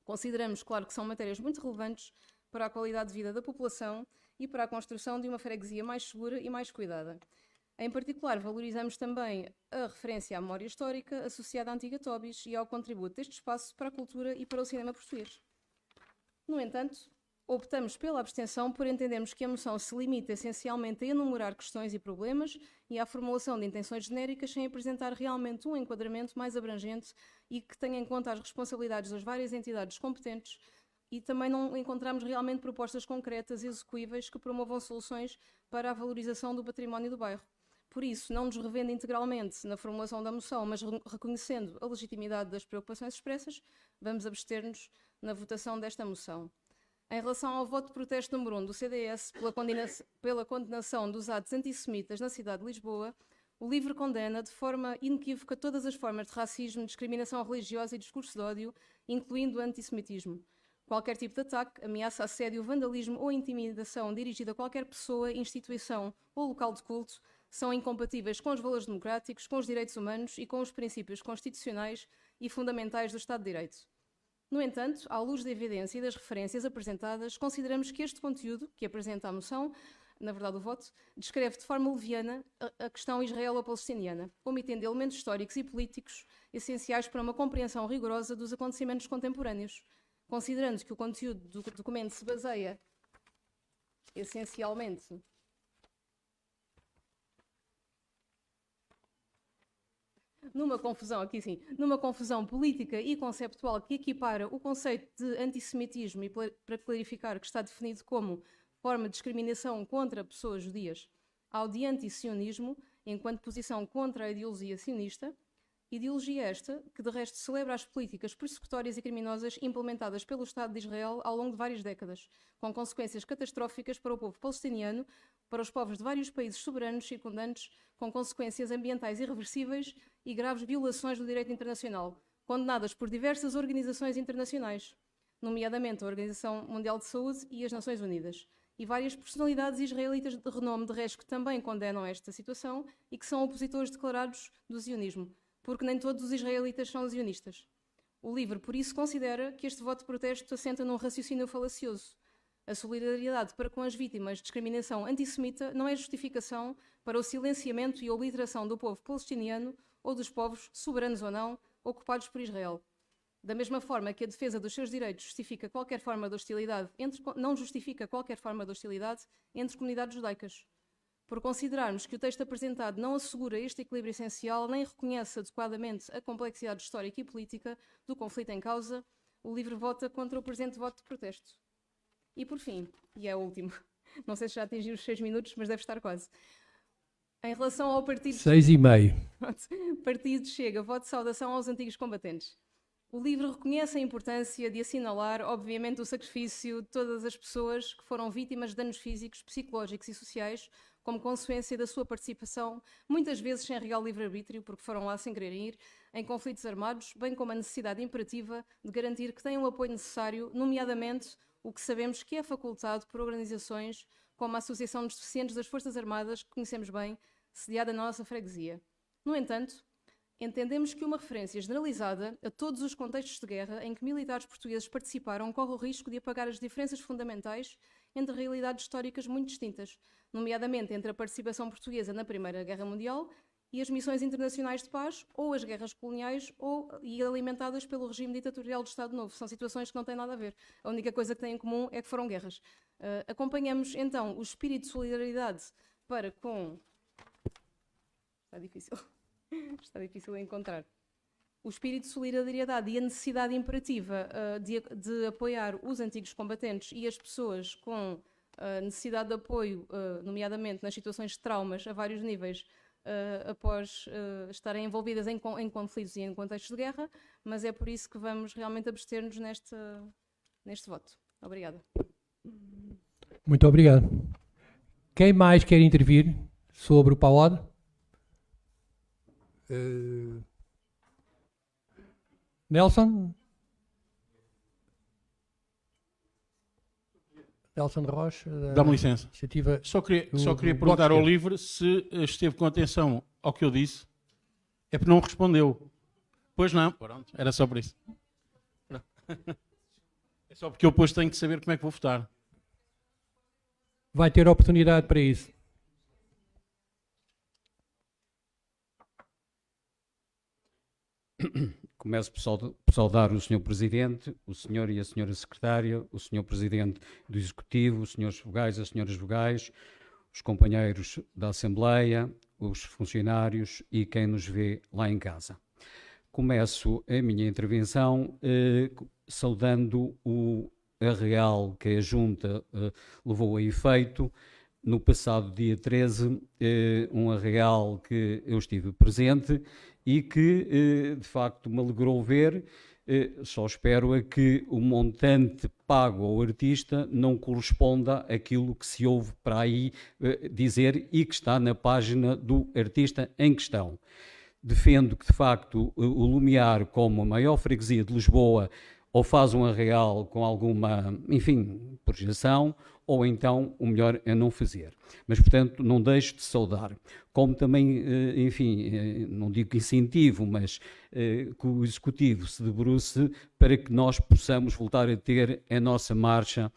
Consideramos, claro, que são matérias muito relevantes para a qualidade de vida da população e para a construção de uma freguesia mais segura e mais cuidada. Em particular, valorizamos também a referência à memória histórica associada à antiga Tobis e ao contributo deste espaço para a cultura e para o cinema português. No entanto, optamos pela abstenção por entendermos que a moção se limita essencialmente a enumerar questões e problemas e à formulação de intenções genéricas sem apresentar realmente um enquadramento mais abrangente e que tenha em conta as responsabilidades das várias entidades competentes, e também não encontramos realmente propostas concretas e execuíveis que promovam soluções para a valorização do património do bairro. Por isso, não nos revendo integralmente na formulação da moção, mas reconhecendo a legitimidade das preocupações expressas, vamos abster-nos na votação desta moção. Em relação ao voto de protesto número 1 do CDS pela condenação dos atos antissemitas na cidade de Lisboa, o LIVRE condena de forma inequívoca todas as formas de racismo, discriminação religiosa e discurso de ódio, incluindo o antissemitismo. Qualquer tipo de ataque, ameaça, assédio, vandalismo ou intimidação dirigida a qualquer pessoa, instituição ou local de culto são incompatíveis com os valores democráticos, com os direitos humanos e com os princípios constitucionais e fundamentais do Estado de Direito. No entanto, à luz da evidência e das referências apresentadas, consideramos que este conteúdo, que apresenta a moção, na verdade o voto, descreve de forma leviana a questão israelo-palestiniana, omitendo elementos históricos e políticos essenciais para uma compreensão rigorosa dos acontecimentos contemporâneos, considerando que o conteúdo do documento se baseia essencialmente numa confusão política e conceptual que equipara o conceito de antissemitismo, e para clarificar, que está definido como forma de discriminação contra pessoas judias, ao de anti-sionismo, enquanto posição contra a ideologia sionista, ideologia esta que de resto celebra as políticas persecutórias e criminosas implementadas pelo Estado de Israel ao longo de várias décadas, com consequências catastróficas para o povo palestiniano, para os povos de vários países soberanos circundantes, com consequências ambientais irreversíveis e graves violações do direito internacional, condenadas por diversas organizações internacionais, nomeadamente a Organização Mundial de Saúde e as Nações Unidas. E várias personalidades israelitas de renome de resto que também condenam esta situação e que são opositores declarados do zionismo, porque nem todos os israelitas são zionistas. O LIVRE, por isso, considera que este voto de protesto assenta num raciocínio falacioso. A solidariedade para com as vítimas de discriminação antissemita não é justificação para o silenciamento e obliteração do povo palestiniano ou dos povos, soberanos ou não, ocupados por Israel. Da mesma forma que a defesa dos seus direitos justifica qualquer forma de hostilidade não justifica qualquer forma de hostilidade entre comunidades judaicas. Por considerarmos que o texto apresentado não assegura este equilíbrio essencial nem reconhece adequadamente a complexidade histórica e política do conflito em causa, o LIVRE vota contra o presente voto de protesto. E por fim, e é o último, não sei se já atingiu os 6 minutos, mas deve estar quase. Em relação ao partido... 6,5. Partido Chega, voto de saudação aos antigos combatentes. O LIVRE reconhece a importância de assinalar, obviamente, o sacrifício de todas as pessoas que foram vítimas de danos físicos, psicológicos e sociais, como consequência da sua participação, muitas vezes sem real livre-arbítrio, porque foram lá sem quererem ir, em conflitos armados, bem como a necessidade imperativa de garantir que tenham o apoio necessário, nomeadamente o que sabemos que é facultado por organizações como a Associação dos Deficientes das Forças Armadas, que conhecemos bem, sediada na nossa freguesia. No entanto, entendemos que uma referência generalizada a todos os contextos de guerra em que militares portugueses participaram corre o risco de apagar as diferenças fundamentais entre realidades históricas muito distintas, nomeadamente entre a participação portuguesa na Primeira Guerra Mundial e as missões internacionais de paz ou as guerras coloniais e alimentadas pelo regime ditatorial do Estado Novo. São situações que não têm nada a ver. A única coisa que têm em comum é que foram guerras. Acompanhamos, então, o espírito de solidariedade para com... Está difícil de encontrar. O espírito de solidariedade e a necessidade imperativa de apoiar os antigos combatentes e as pessoas com necessidade de apoio, nomeadamente nas situações de traumas a vários níveis, após estarem envolvidas em conflitos e em contextos de guerra, mas é por isso que vamos realmente abster-nos neste voto. Obrigada. Muito obrigado. Quem mais quer intervir sobre o PAOD? Nelson? Nelson Rocha? Dá-me licença. Iniciativa Só queria do perguntar Bloco ao de LIVRE se esteve com atenção ao que eu disse. É porque não respondeu. Pois não. Pronto, era só por isso. É só porque eu depois tenho que saber como é que vou votar. Vai ter oportunidade para isso. Começo por saudar o Sr. Presidente, o Sr. e a Sra. Secretária, o Sr. Presidente do Executivo, os Srs. Vogais, as Sras. Vogais, os companheiros da Assembleia, os funcionários e quem nos vê lá em casa. Começo a minha intervenção saudando o arreal que a Junta levou a efeito no passado dia 13, um arreal que eu estive presente e que, de facto, me alegrou ver Só espero é que o montante pago ao artista não corresponda àquilo que se ouve para aí dizer e que está na página do artista em questão. Defendo que, de facto, o Lumiar, como a maior freguesia de Lisboa, ou faz um arraial com alguma, enfim, projeção, ou então o melhor é não fazer. Mas, portanto, não deixo de saudar. Como também, enfim, não digo incentivo, mas que o Executivo se debruce para que nós possamos voltar a ter a nossa marcha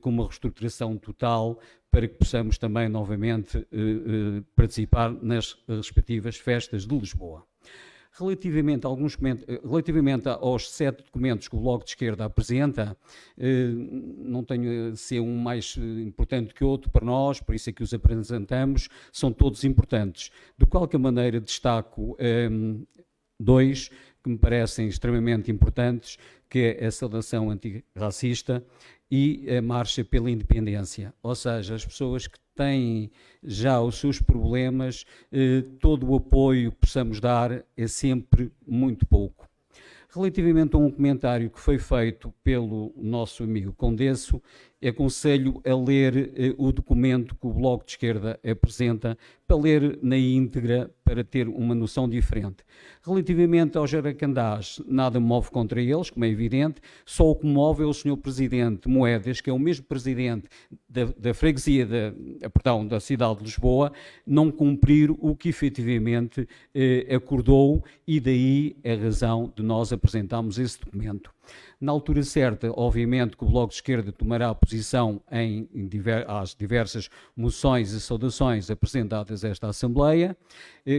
com uma reestruturação total, para que possamos também novamente participar nas respectivas festas de Lisboa. Relativamente aos 7 documentos que o Bloco de Esquerda apresenta, não tenho a ser um mais importante que outro para nós, por isso é que os apresentamos, são todos importantes. De qualquer maneira, destaco 2 que me parecem extremamente importantes, que é a saudação antirracista e a marcha pela independência. Ou seja, as pessoas que têm já os seus problemas, todo o apoio que possamos dar é sempre muito pouco. Relativamente a um comentário que foi feito pelo nosso amigo Condesso, aconselho a ler o documento que o Bloco de Esquerda apresenta, para ler na íntegra, para ter uma noção diferente. Relativamente aos jaracandás, nada me move contra eles, como é evidente, só o que move é o Sr. Presidente Moedas, que é o mesmo Presidente da freguesia, da cidade de Lisboa, não cumprir o que efetivamente acordou, e daí a razão de nós apresentarmos esse documento. Na altura certa, obviamente, que o Bloco de Esquerda tomará a posição às diversas moções e saudações apresentadas a esta Assembleia.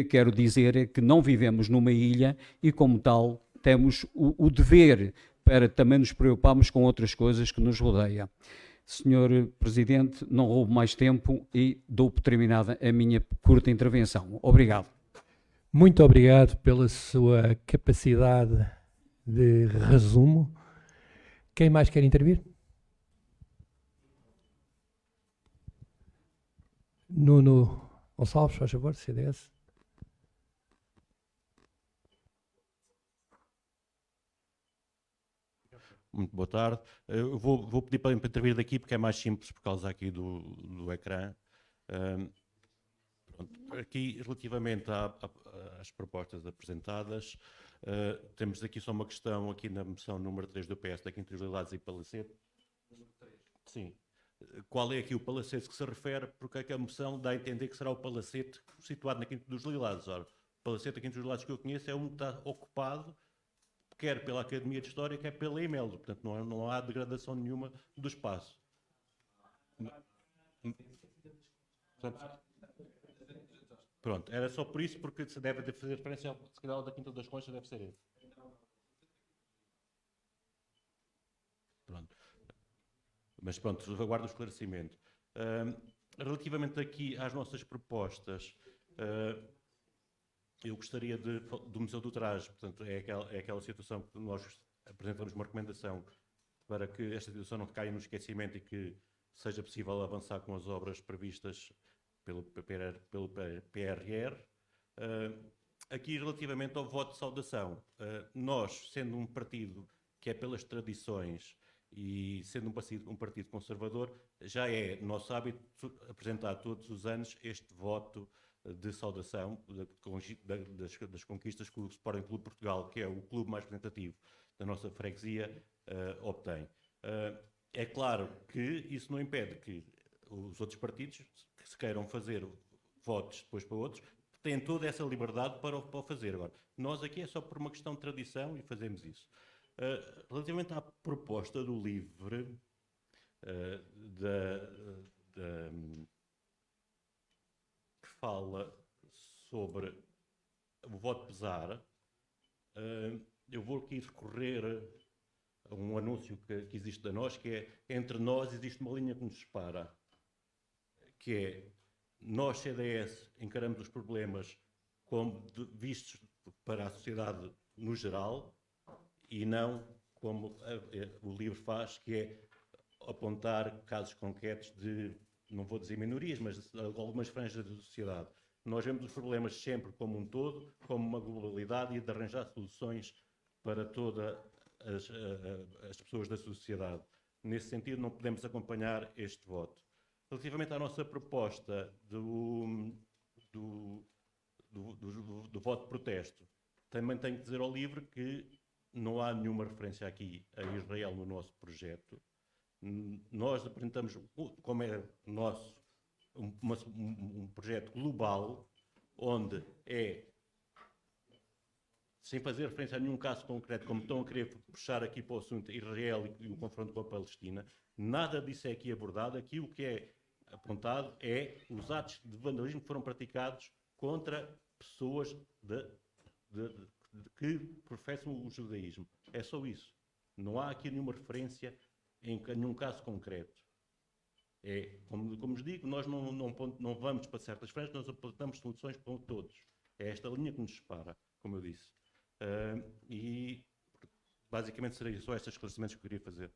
Quero dizer que não vivemos numa ilha e, como tal, temos o dever para também nos preocuparmos com outras coisas que nos rodeiam. Senhor Presidente, não roubo mais tempo e dou por terminada a minha curta intervenção. Obrigado. Muito obrigado pela sua capacidade de resumo. Quem mais quer intervir? Nuno Gonçalves, faz favor, CDS. Muito boa tarde. Eu vou pedir para intervir daqui porque é mais simples por causa aqui do ecrã. Pronto. Aqui, relativamente às propostas apresentadas, temos aqui só uma questão aqui na moção número 3 do PS, da Quinta dos Lilados e Palacete. Sim. Qual é aqui o palacete que se refere? Porque é que a moção dá a entender que será o palacete situado na Quinta dos Lilados. Ora, o palacete da Quinta dos Lilados que eu conheço é um que está ocupado quer pela Academia de História, quer pela EMELDO. Portanto, não há degradação nenhuma do espaço. Pronto, era só por isso, porque se deve fazer referência ao, se calhar, da Quinta das Conchas, deve ser esse. Pronto. Mas pronto, aguardo o esclarecimento. Relativamente aqui às nossas propostas, eu gostaria do Museu do Traje, portanto, é aquela situação que nós apresentamos uma recomendação para que esta situação não caia no esquecimento e que seja possível avançar com as obras previstas pelo PRR. Aqui, relativamente ao voto de saudação, nós, sendo um partido que é pelas tradições e sendo um partido conservador, já é nosso hábito apresentar todos os anos este voto de saudação das conquistas que o Sporting Clube Portugal, que é o clube mais representativo da nossa freguesia, obtém. É claro que isso não impede que os outros partidos, que se queiram fazer votos depois para outros, têm toda essa liberdade para o fazer. Agora, nós aqui é só por uma questão de tradição e fazemos isso. Relativamente à proposta do LIVRE, que fala sobre o voto pesar, eu vou aqui recorrer a um anúncio que existe da nós, que é: entre nós existe uma linha que nos separa, que é: nós, CDS, encaramos os problemas como vistos para a sociedade no geral e não como o LIVRE faz, que é apontar casos concretos de, não vou dizer minorias, mas de algumas franjas da sociedade. Nós vemos os problemas sempre como um todo, como uma globalidade, e de arranjar soluções para todas as pessoas da sociedade. Nesse sentido, não podemos acompanhar este voto. Relativamente à nossa proposta do voto de protesto, também tenho que dizer ao LIVRE que não há nenhuma referência aqui a Israel no nosso projeto. Nós apresentamos, como é nosso, um projeto global, onde é, sem fazer referência a nenhum caso concreto, como estão a querer puxar aqui para o assunto Israel e o confronto com a Palestina, nada disso é aqui abordado. Aqui o que é apontado é os atos de vandalismo que foram praticados contra pessoas que professam o judaísmo. É só isso. Não há aqui nenhuma referência em nenhum caso concreto. Como vos digo, nós não vamos para certas frentes, nós apontamos soluções para todos. É esta linha que nos separa, como eu disse. E basicamente seriam só estes esclarecimentos que eu queria fazer.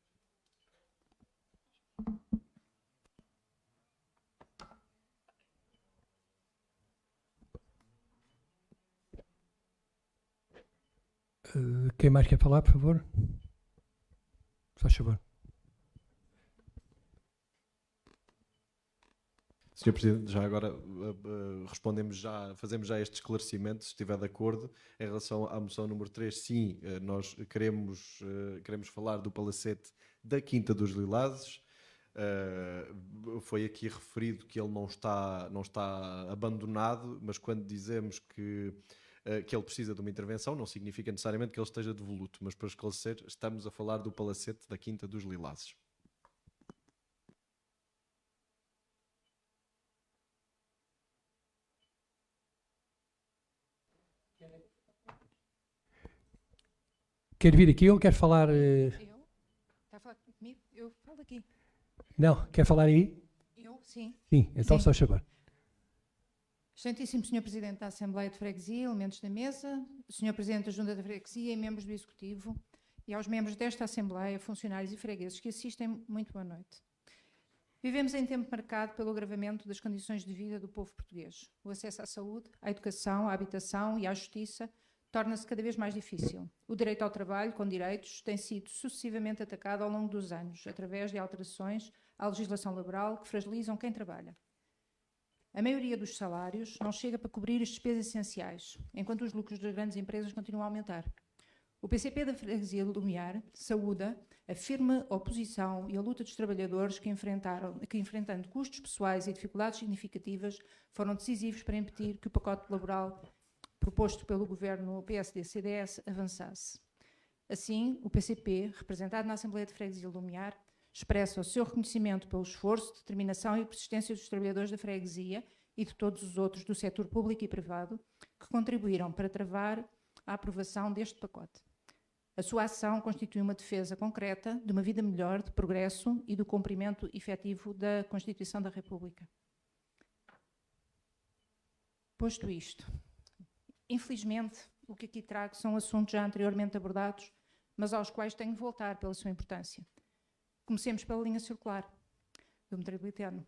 Quem mais quer falar, por favor? Faz favor. Sr. Presidente, já agora fazemos já este esclarecimento, se estiver de acordo, em relação à moção número 3. Sim, nós queremos falar do palacete da Quinta dos Lilazes. Foi aqui referido que ele não está abandonado, mas quando dizemos que ele precisa de uma intervenção, não significa necessariamente que ele esteja devoluto, mas para esclarecer, estamos a falar do palacete da Quinta dos Lilazes. Quer vir aqui ou quer falar? Eu? Está a falar comigo? Eu falo aqui. Não, quer falar aí? Eu? Sim. Sim, então Sim. só favor. Excelentíssimo Sr. Presidente da Assembleia de Freguesia, elementos da mesa, Sr. Presidente da Junta de Freguesia e membros do Executivo, e aos membros desta Assembleia, funcionários e fregueses que assistem, muito boa noite. Vivemos em tempo marcado pelo agravamento das condições de vida do povo português. O acesso à saúde, à educação, à habitação e à justiça torna-se cada vez mais difícil. O direito ao trabalho, com direitos, tem sido sucessivamente atacado ao longo dos anos, através de alterações à legislação laboral que fragilizam quem trabalha. A maioria dos salários não chega para cobrir as despesas essenciais, enquanto os lucros das grandes empresas continuam a aumentar. O PCP da Freguesia de Lumiar saúda a firme oposição e a luta dos trabalhadores que, enfrentando custos pessoais e dificuldades significativas, foram decisivos para impedir que o pacote laboral proposto pelo governo PSD-CDS avançasse. Assim, o PCP, representado na Assembleia de Freguesia de Lumiar, expressa o seu reconhecimento pelo esforço, determinação e persistência dos trabalhadores da freguesia e de todos os outros do setor público e privado que contribuíram para travar a aprovação deste pacote. A sua ação constitui uma defesa concreta de uma vida melhor, de progresso e do cumprimento efetivo da Constituição da República. Posto isto, infelizmente, o que aqui trago são assuntos já anteriormente abordados, mas aos quais tenho de voltar pela sua importância. Comecemos pela linha circular do metropolitano.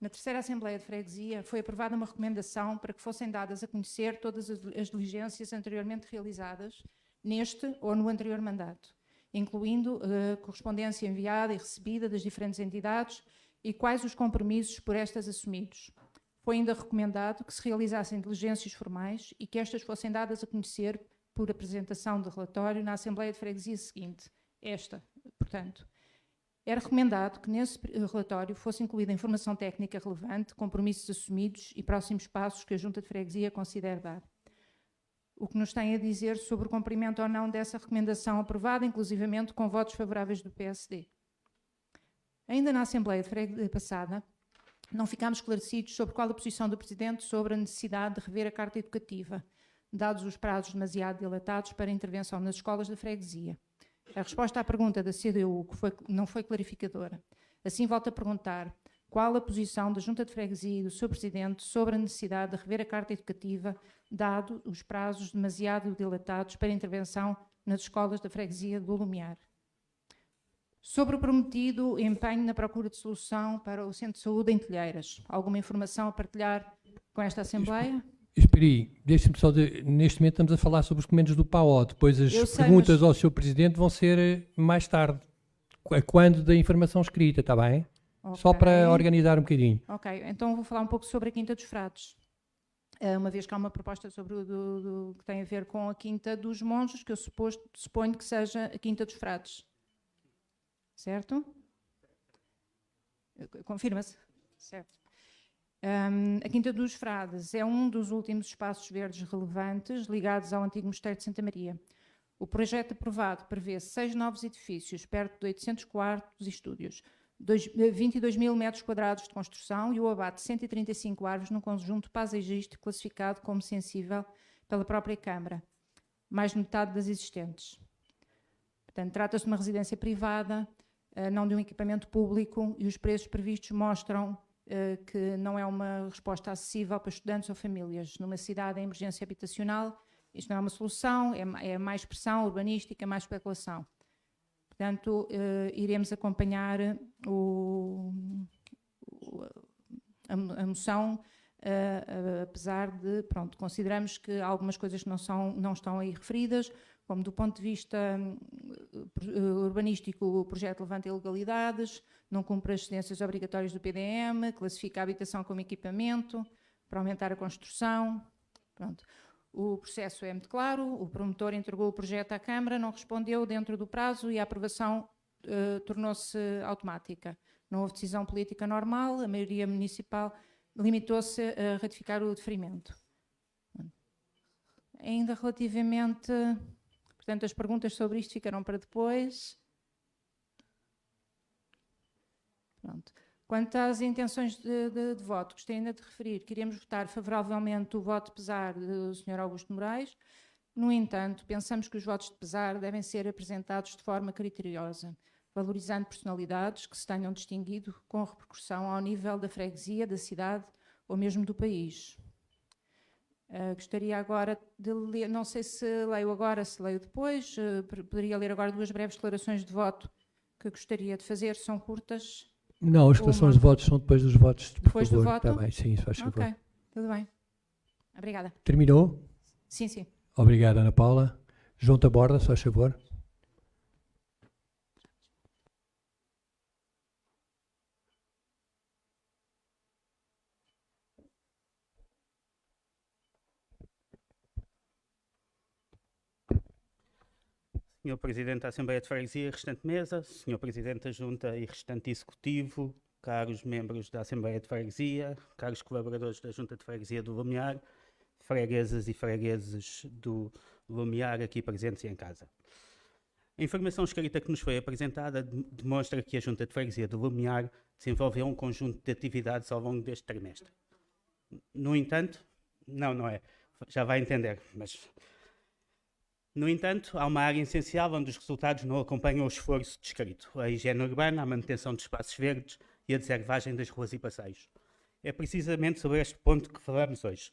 Na terceira Assembleia de Freguesia foi aprovada uma recomendação para que fossem dadas a conhecer todas as diligências anteriormente realizadas neste ou no anterior mandato, incluindo a correspondência enviada e recebida das diferentes entidades e quais os compromissos por estas assumidos. Foi ainda recomendado que se realizassem diligências formais e que estas fossem dadas a conhecer por apresentação de relatório na Assembleia de Freguesia seguinte. Portanto, era recomendado que nesse relatório fosse incluída informação técnica relevante, compromissos assumidos e próximos passos que a Junta de Freguesia considere dar. O que nos tem a dizer sobre o cumprimento ou não dessa recomendação aprovada, inclusivamente com votos favoráveis do PSD. Ainda na Assembleia de Freguesia passada, não ficámos esclarecidos sobre qual a posição do Presidente sobre a necessidade de rever a Carta Educativa, dados os prazos demasiado dilatados para intervenção nas escolas da freguesia. A resposta à pergunta da CDU não foi clarificadora. Assim, volto a perguntar qual a posição da Junta de Freguesia e do seu Presidente sobre a necessidade de rever a Carta Educativa, dado os prazos demasiado dilatados para intervenção nas escolas da freguesia do Lumiar. Sobre o prometido empenho na procura de solução para o Centro de Saúde em Telheiras, alguma informação a partilhar com esta Assembleia? Espera aí, deixe-me só neste momento estamos a falar sobre os documentos do PAO, depois as Eu sei, perguntas mas- ao Sr. Presidente vão ser mais tarde, quando da informação escrita, está bem? Só Ok. para organizar um bocadinho. Ok, então vou falar um pouco sobre a Quinta dos Frades. Uma vez que há uma proposta sobre que tem a ver com a Quinta dos Monjos, que eu suponho que seja a Quinta dos Frades. Certo? Confirma-se? Certo. A Quinta dos Frades é um dos últimos espaços verdes relevantes ligados ao antigo Mosteiro de Santa Maria. O projeto aprovado prevê 6 novos edifícios, perto de 800 quartos e estúdios, 22 mil metros quadrados de construção e o abate de 135 árvores num conjunto paisagístico classificado como sensível pela própria Câmara, mais de metade das existentes. Portanto, trata-se de uma residência privada, não de um equipamento público, e os preços previstos mostram que não é uma resposta acessível para estudantes ou famílias. Numa cidade em emergência habitacional, isto não é uma solução, é mais pressão urbanística, mais especulação. Portanto, iremos acompanhar a moção, apesar de, pronto, consideramos que algumas coisas não estão aí referidas, como do ponto de vista urbanístico, o projeto levanta ilegalidades, não cumpre as cedências obrigatórias do PDM, classifica a habitação como equipamento, para aumentar a construção. Pronto. O processo é muito claro, o promotor entregou o projeto à Câmara, não respondeu dentro do prazo e a aprovação tornou-se automática. Não houve decisão política normal, a maioria municipal limitou-se a ratificar o deferimento. Ainda relativamente... Portanto, as perguntas sobre isto ficarão para depois. Pronto. Quanto às intenções de voto, gostaria ainda de referir que iremos votar favoravelmente o voto de pesar do Sr. Augusto Moraes. No entanto, pensamos que os votos de pesar devem ser apresentados de forma criteriosa, valorizando personalidades que se tenham distinguido com repercussão ao nível da freguesia, da cidade ou mesmo do país. Gostaria agora de ler, não sei se leio agora, se leio depois, poderia ler agora 2 breves declarações de voto que gostaria de fazer, são curtas. Não, as declarações de votos são depois dos votos, por Depois do favor. voto? Está bem, sim, faz favor. Ok, tudo bem. Obrigada. Terminou? Sim, sim. Obrigado, Ana Paula. João Taborda, se faz favor. Senhor Presidente da Assembleia de Freguesia e restante mesa, Senhor Presidente da Junta e restante Executivo, caros membros da Assembleia de Freguesia, caros colaboradores da Junta de Freguesia do Lumiar, freguesas e fregueses do Lumiar aqui presentes e em casa. A informação escrita que nos foi apresentada demonstra que a Junta de Freguesia do Lumiar desenvolveu um conjunto de atividades ao longo deste trimestre. No entanto, não é, já vai entender, mas... No entanto, há uma área essencial onde os resultados não acompanham o esforço descrito: a higiene urbana, a manutenção de espaços verdes e a deservagem das ruas e passeios. É precisamente sobre este ponto que falamos hoje.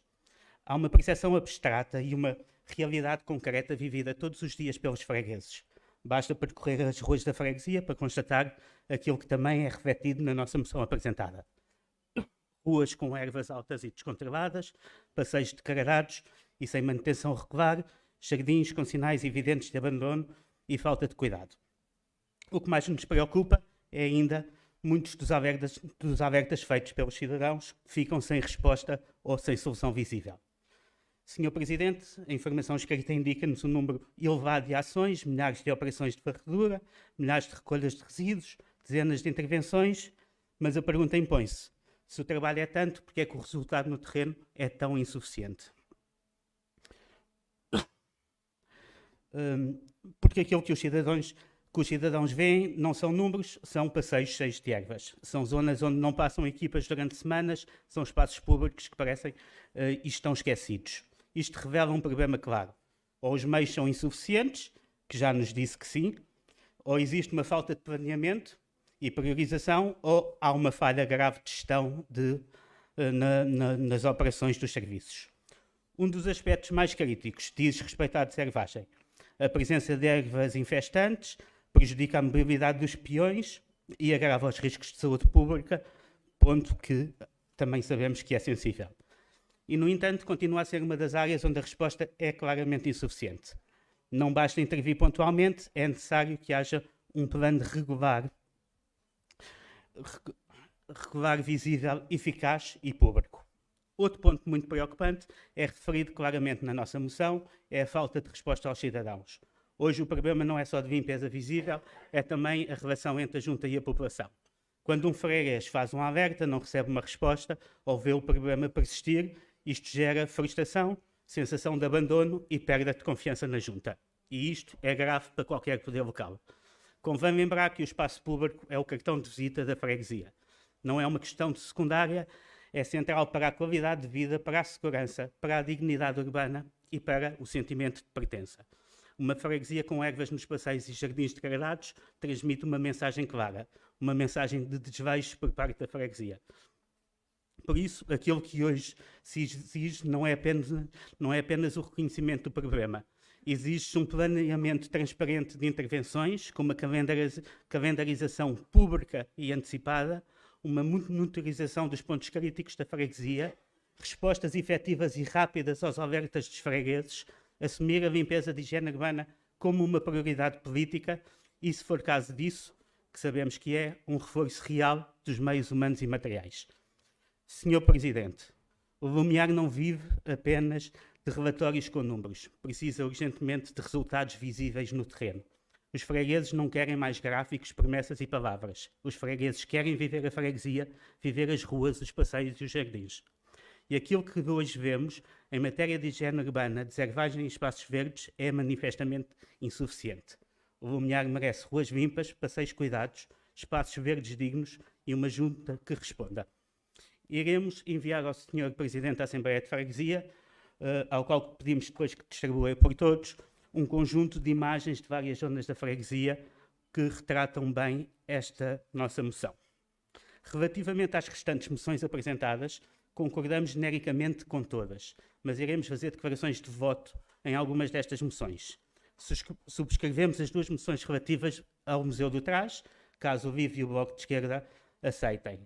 Há uma percepção abstrata e uma realidade concreta vivida todos os dias pelos fregueses. Basta percorrer as ruas da freguesia para constatar aquilo que também é refletido na nossa moção apresentada. Ruas com ervas altas e descontroladas, passeios degradados e sem manutenção regular, jardins com sinais evidentes de abandono e falta de cuidado. O que mais nos preocupa é ainda muitos dos alertas feitos pelos cidadãos que ficam sem resposta ou sem solução visível. Senhor Presidente, a informação escrita indica-nos um número elevado de ações, milhares de operações de varredura, milhares de recolhas de resíduos, dezenas de intervenções, mas a pergunta impõe-se: se o trabalho é tanto, porque é que o resultado no terreno é tão insuficiente? Porque aquilo que os cidadãos veem não são números, são passeios cheios de ervas. São zonas onde não passam equipas durante semanas, são espaços públicos que parecem e estão esquecidos. Isto revela um problema claro. Ou os meios são insuficientes, que já nos disse que sim, ou existe uma falta de planeamento e priorização, ou há uma falha grave de gestão nas operações dos serviços. Um dos aspectos mais críticos diz respeito à deservagem. A presença de ervas infestantes prejudica a mobilidade dos peões e agrava os riscos de saúde pública, ponto que também sabemos que é sensível. e, no entanto, continua a ser uma das áreas onde a resposta é claramente insuficiente. Não basta intervir pontualmente, é necessário que haja um plano regular, visível, eficaz e público. Outro ponto muito preocupante é referido claramente na nossa moção, é a falta de resposta aos cidadãos. Hoje o problema não é só de limpeza visível, é também a relação entre a junta e a população. Quando um freguês faz um alerta, não recebe uma resposta ou vê o problema persistir, isto gera frustração, sensação de abandono e perda de confiança na junta. E isto é grave para qualquer poder local. Convém lembrar que o espaço público é o cartão de visita da freguesia. Não é uma questão de secundária, é central para a qualidade de vida, para a segurança, para a dignidade urbana e para o sentimento de pertença. Uma freguesia com ervas nos passeios e jardins degradados transmite uma mensagem clara, uma mensagem de desvejo por parte da freguesia. Por isso, aquilo que hoje se exige não é apenas o reconhecimento do problema. Exige-se um planeamento transparente de intervenções, com uma calendarização pública e antecipada, uma monitorização dos pontos críticos da freguesia, respostas efetivas e rápidas aos alertas dos fregueses, assumir a limpeza de higiene urbana como uma prioridade política e, se for caso disso, que sabemos que é, um reforço real dos meios humanos e materiais. Senhor Presidente, o Lumiar não vive apenas de relatórios com números, precisa urgentemente de resultados visíveis no terreno. Os fregueses não querem mais gráficos, promessas e palavras. Os fregueses querem viver a freguesia, viver as ruas, os passeios e os jardins. E aquilo que hoje vemos, em matéria de higiene urbana, de ervagem e espaços verdes, é manifestamente insuficiente. O Lumiar merece ruas limpas, passeios cuidados, espaços verdes dignos e uma junta que responda. Iremos enviar ao Sr. Presidente da Assembleia de Freguesia, ao qual pedimos depois que distribua por todos, um conjunto de imagens de várias zonas da freguesia que retratam bem esta nossa moção. Relativamente às restantes moções apresentadas, concordamos genericamente com todas, mas iremos fazer declarações de voto em algumas destas moções. Subscrevemos as duas moções relativas ao Museu do Trás, caso o LIVRE e o Bloco de Esquerda aceitem.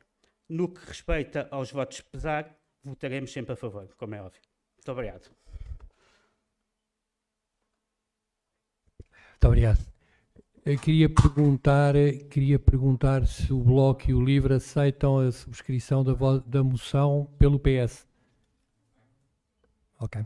No que respeita aos votos de pesar, votaremos sempre a favor, como é óbvio. Muito obrigado. Muito obrigado. Eu queria perguntar se o Bloco e o LIVRE aceitam a subscrição da moção pelo PS. Ok.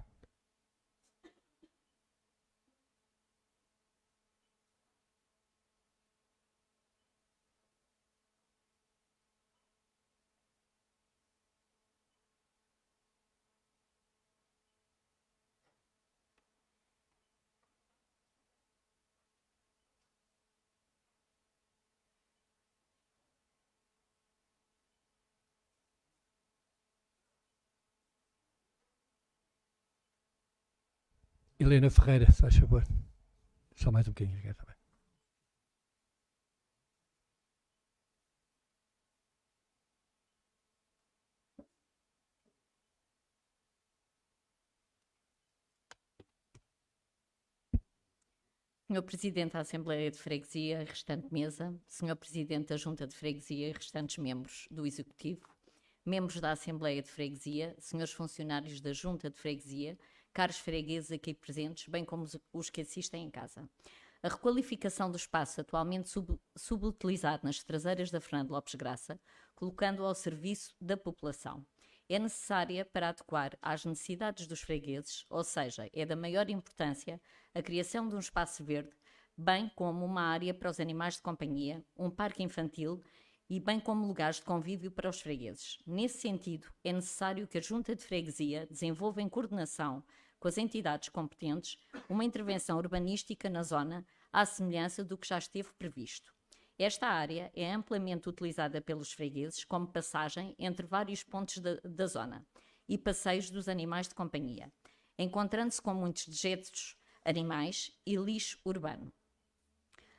Helena Ferreira, se faz favor. Só mais um bocadinho. Está bem. Senhor Presidente da Assembleia de Freguesia e restante mesa, Senhor Presidente da Junta de Freguesia e restantes membros do Executivo, membros da Assembleia de Freguesia, senhores funcionários da Junta de Freguesia, caros fregueses aqui presentes, bem como os que assistem em casa. A requalificação do espaço atualmente subutilizado nas traseiras da Fernando Lopes Graça, colocando-o ao serviço da população, é necessária para adequar às necessidades dos fregueses, ou seja, é da maior importância a criação de um espaço verde, bem como uma área para os animais de companhia, um parque infantil e bem como lugares de convívio para os fregueses. Nesse sentido, é necessário que a Junta de Freguesia desenvolva em coordenação com as entidades competentes uma intervenção urbanística na zona, à semelhança do que já esteve previsto. Esta área é amplamente utilizada pelos fregueses como passagem entre vários pontos da zona e passeios dos animais de companhia, encontrando-se com muitos dejetos animais e lixo urbano.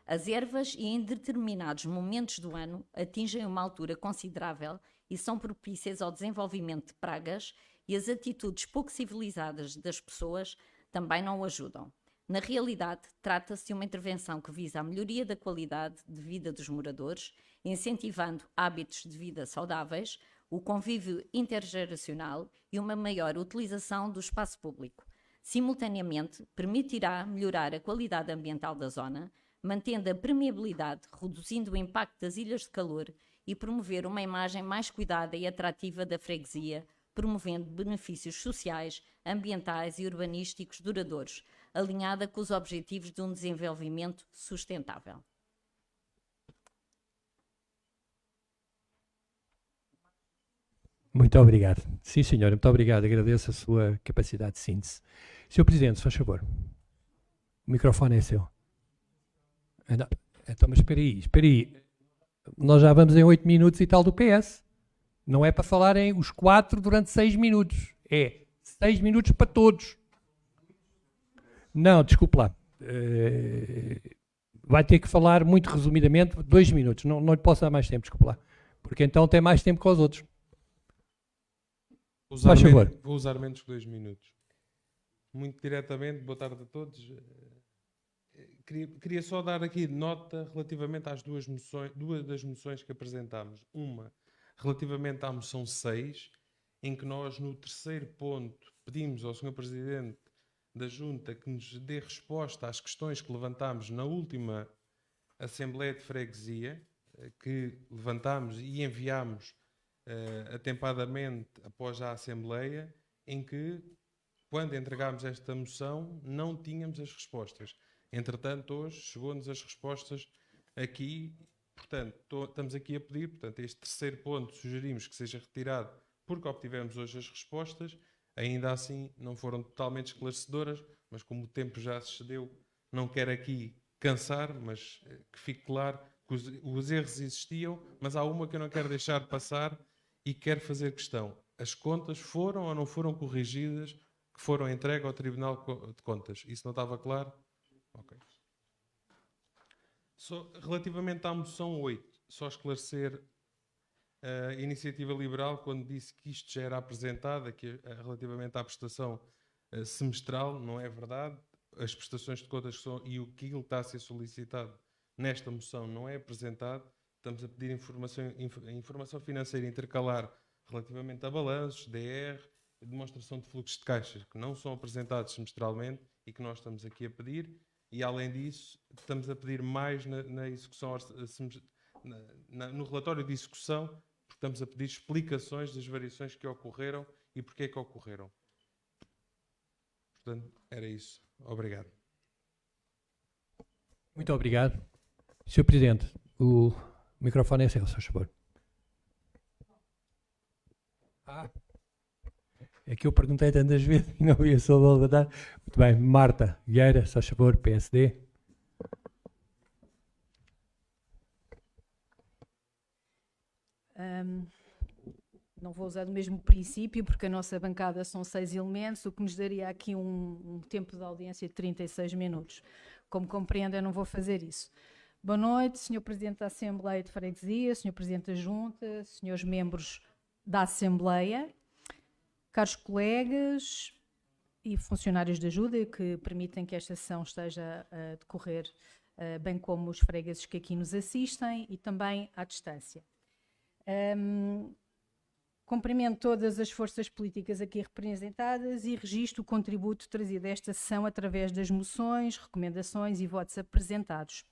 As ervas, e em determinados momentos do ano, atingem uma altura considerável e são propícias ao desenvolvimento de pragas, e as atitudes pouco civilizadas das pessoas também não o ajudam. Na realidade, trata-se de uma intervenção que visa a melhoria da qualidade de vida dos moradores, incentivando hábitos de vida saudáveis, o convívio intergeracional e uma maior utilização do espaço público. Simultaneamente, permitirá melhorar a qualidade ambiental da zona, mantendo a permeabilidade, reduzindo o impacto das ilhas de calor e promover uma imagem mais cuidada e atrativa da freguesia, promovendo benefícios sociais, ambientais e urbanísticos duradouros, alinhada com os objetivos de um desenvolvimento sustentável. Muito obrigado. Sim, senhora, muito obrigado. Agradeço a sua capacidade de síntese. Senhor Presidente, se faz favor. O microfone é seu. Não, então, mas espera aí. Nós já vamos em 8 minutos e tal do PS. Não é para falarem os 4 durante 6 minutos. É 6 minutos para todos. Não, desculpe lá. Vai ter que falar muito resumidamente 2 minutos. Não lhe posso dar mais tempo, desculpe lá. Porque então tem mais tempo que os outros. Vou usar menos que 2 minutos. Muito diretamente, boa tarde a todos. Queria só dar aqui nota relativamente às duas das moções que apresentámos. Uma, relativamente à moção 6, em que nós, no terceiro ponto, pedimos ao Sr. Presidente da Junta que nos dê resposta às questões que levantámos na última Assembleia de Freguesia, que levantámos e enviámos atempadamente após a Assembleia, em que, quando entregámos esta moção, não tínhamos as respostas. Entretanto, hoje chegou-nos as respostas aqui, portanto, estamos aqui a pedir, portanto, este terceiro ponto sugerimos que seja retirado porque obtivemos hoje as respostas, ainda assim não foram totalmente esclarecedoras, mas como o tempo já se excedeu, não quero aqui cansar, mas que fique claro que os erros existiam, mas há uma que eu não quero deixar de passar e quero fazer questão. As contas foram ou não foram corrigidas, que foram entregues ao Tribunal de Contas? Isso não estava claro? Ok. Relativamente à moção 8, só esclarecer a Iniciativa Liberal, quando disse que isto já era apresentado, relativamente à prestação semestral, não é verdade. As prestações de contas e aquilo que está a ser solicitado nesta moção não é apresentado. Estamos a pedir informação financeira intercalar relativamente a balanços, DR, demonstração de fluxos de caixas, que não são apresentados semestralmente e que nós estamos aqui a pedir. E, além disso, estamos a pedir mais na execução, no relatório de execução, porque estamos a pedir explicações das variações que ocorreram e porque é que ocorreram. Portanto, era isso. Obrigado. Muito obrigado. Sr. Presidente, o microfone é seu, se faz favor. É que eu perguntei tantas vezes e não ia só levantar. Muito bem, Marta Vieira, se faz favor, PSD. Não vou usar o mesmo princípio, porque a nossa bancada são 6 elementos, o que nos daria aqui um tempo de audiência de 36 minutos. Como compreende, eu não vou fazer isso. Boa noite, Sr. Presidente da Assembleia de Freguesia, Sr. Presidente da Junta, Srs. membros da Assembleia, caros colegas e funcionários de ajuda que permitem que esta sessão esteja a decorrer, bem como os fregueses que aqui nos assistem e também à distância. Cumprimento todas as forças políticas aqui representadas e registro o contributo trazido a esta sessão através das moções, recomendações e votos apresentados.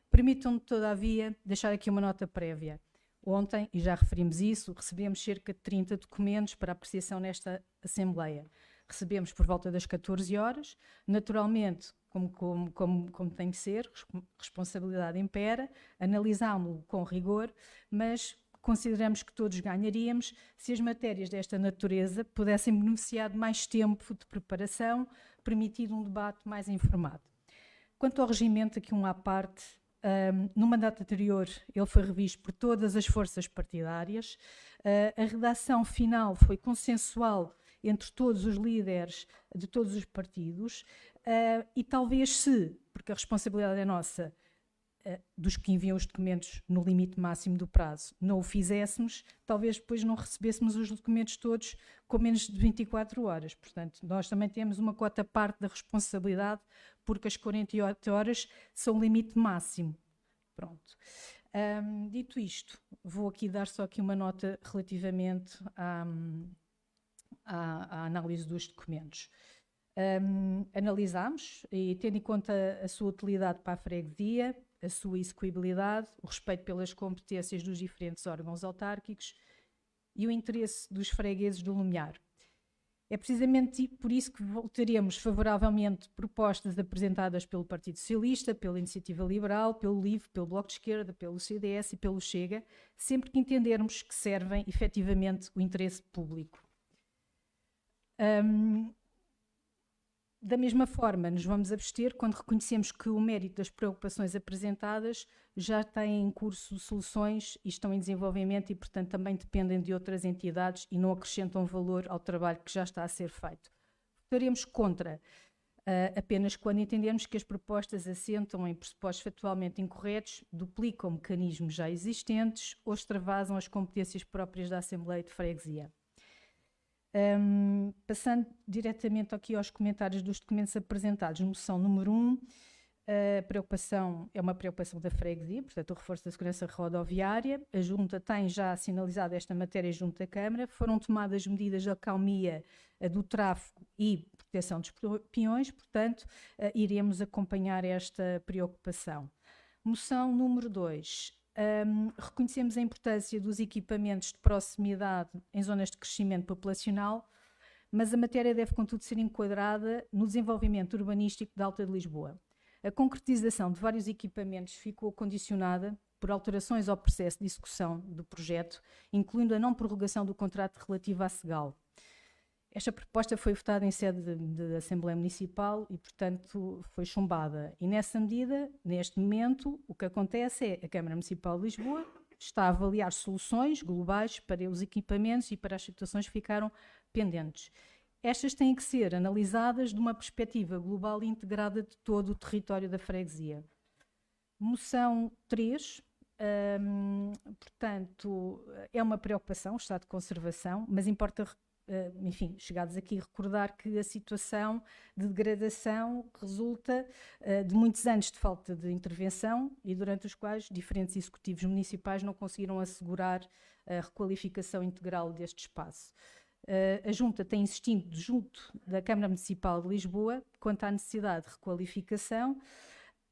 Permitam-me, todavia, deixar aqui uma nota prévia. Ontem, e já referimos isso, recebemos cerca de 30 documentos para apreciação nesta Assembleia. Recebemos por volta das 14 horas, naturalmente, como tem de ser, responsabilidade impera, analisámo-lo com rigor, mas consideramos que todos ganharíamos se as matérias desta natureza pudessem beneficiar de mais tempo de preparação, permitindo um debate mais informado. Quanto ao regimento, aqui à parte, no mandato anterior ele foi revisto por todas as forças partidárias, a redação final foi consensual entre todos os líderes de todos os partidos e talvez porque a responsabilidade é nossa, dos que enviam os documentos no limite máximo do prazo, não o fizéssemos, talvez depois não recebêssemos os documentos todos com menos de 24 horas. Portanto, nós também temos uma cota parte da responsabilidade, porque as 48 horas são o limite máximo. Pronto. Dito isto, vou aqui dar só aqui uma nota relativamente à análise dos documentos. Analisámos e, tendo em conta a sua utilidade para a freguesia, a sua execuibilidade, o respeito pelas competências dos diferentes órgãos autárquicos e o interesse dos fregueses do Lumiar. É precisamente por isso que votaremos favoravelmente propostas apresentadas pelo Partido Socialista, pela Iniciativa Liberal, pelo LIVRE, pelo Bloco de Esquerda, pelo CDS e pelo Chega, sempre que entendermos que servem efetivamente o interesse público. Da mesma forma, nos vamos abster quando reconhecemos que o mérito das preocupações apresentadas já tem em curso soluções e estão em desenvolvimento e, portanto, também dependem de outras entidades e não acrescentam valor ao trabalho que já está a ser feito. Votaremos contra, apenas quando entendermos que as propostas assentam em pressupostos factualmente incorretos, duplicam mecanismos já existentes ou extravasam as competências próprias da Assembleia de Freguesia. Passando diretamente aqui aos comentários dos documentos apresentados, moção número 1, a preocupação é uma preocupação da freguesia, portanto o reforço da segurança rodoviária. A Junta tem já sinalizado esta matéria junto da Câmara, foram tomadas medidas de acalmia do tráfego e proteção dos peões, portanto iremos acompanhar esta preocupação. Moção número 2. Reconhecemos a importância dos equipamentos de proximidade em zonas de crescimento populacional, mas a matéria deve, contudo, ser enquadrada no desenvolvimento urbanístico da Alta de Lisboa. A concretização de vários equipamentos ficou condicionada por alterações ao processo de execução do projeto, incluindo a não prorrogação do contrato relativo à Segal. Esta proposta foi votada em sede de Assembleia Municipal e, portanto, foi chumbada. E, nessa medida, neste momento, o que acontece é que a Câmara Municipal de Lisboa está a avaliar soluções globais para os equipamentos e para as situações que ficaram pendentes. Estas têm que ser analisadas de uma perspectiva global e integrada de todo o território da freguesia. Moção 3. Portanto, é uma preocupação, o estado de conservação, mas importa enfim, chegados aqui, recordar que a situação de degradação resulta de muitos anos de falta de intervenção e durante os quais diferentes executivos municipais não conseguiram assegurar a requalificação integral deste espaço. A Junta tem insistido junto da Câmara Municipal de Lisboa quanto à necessidade de requalificação.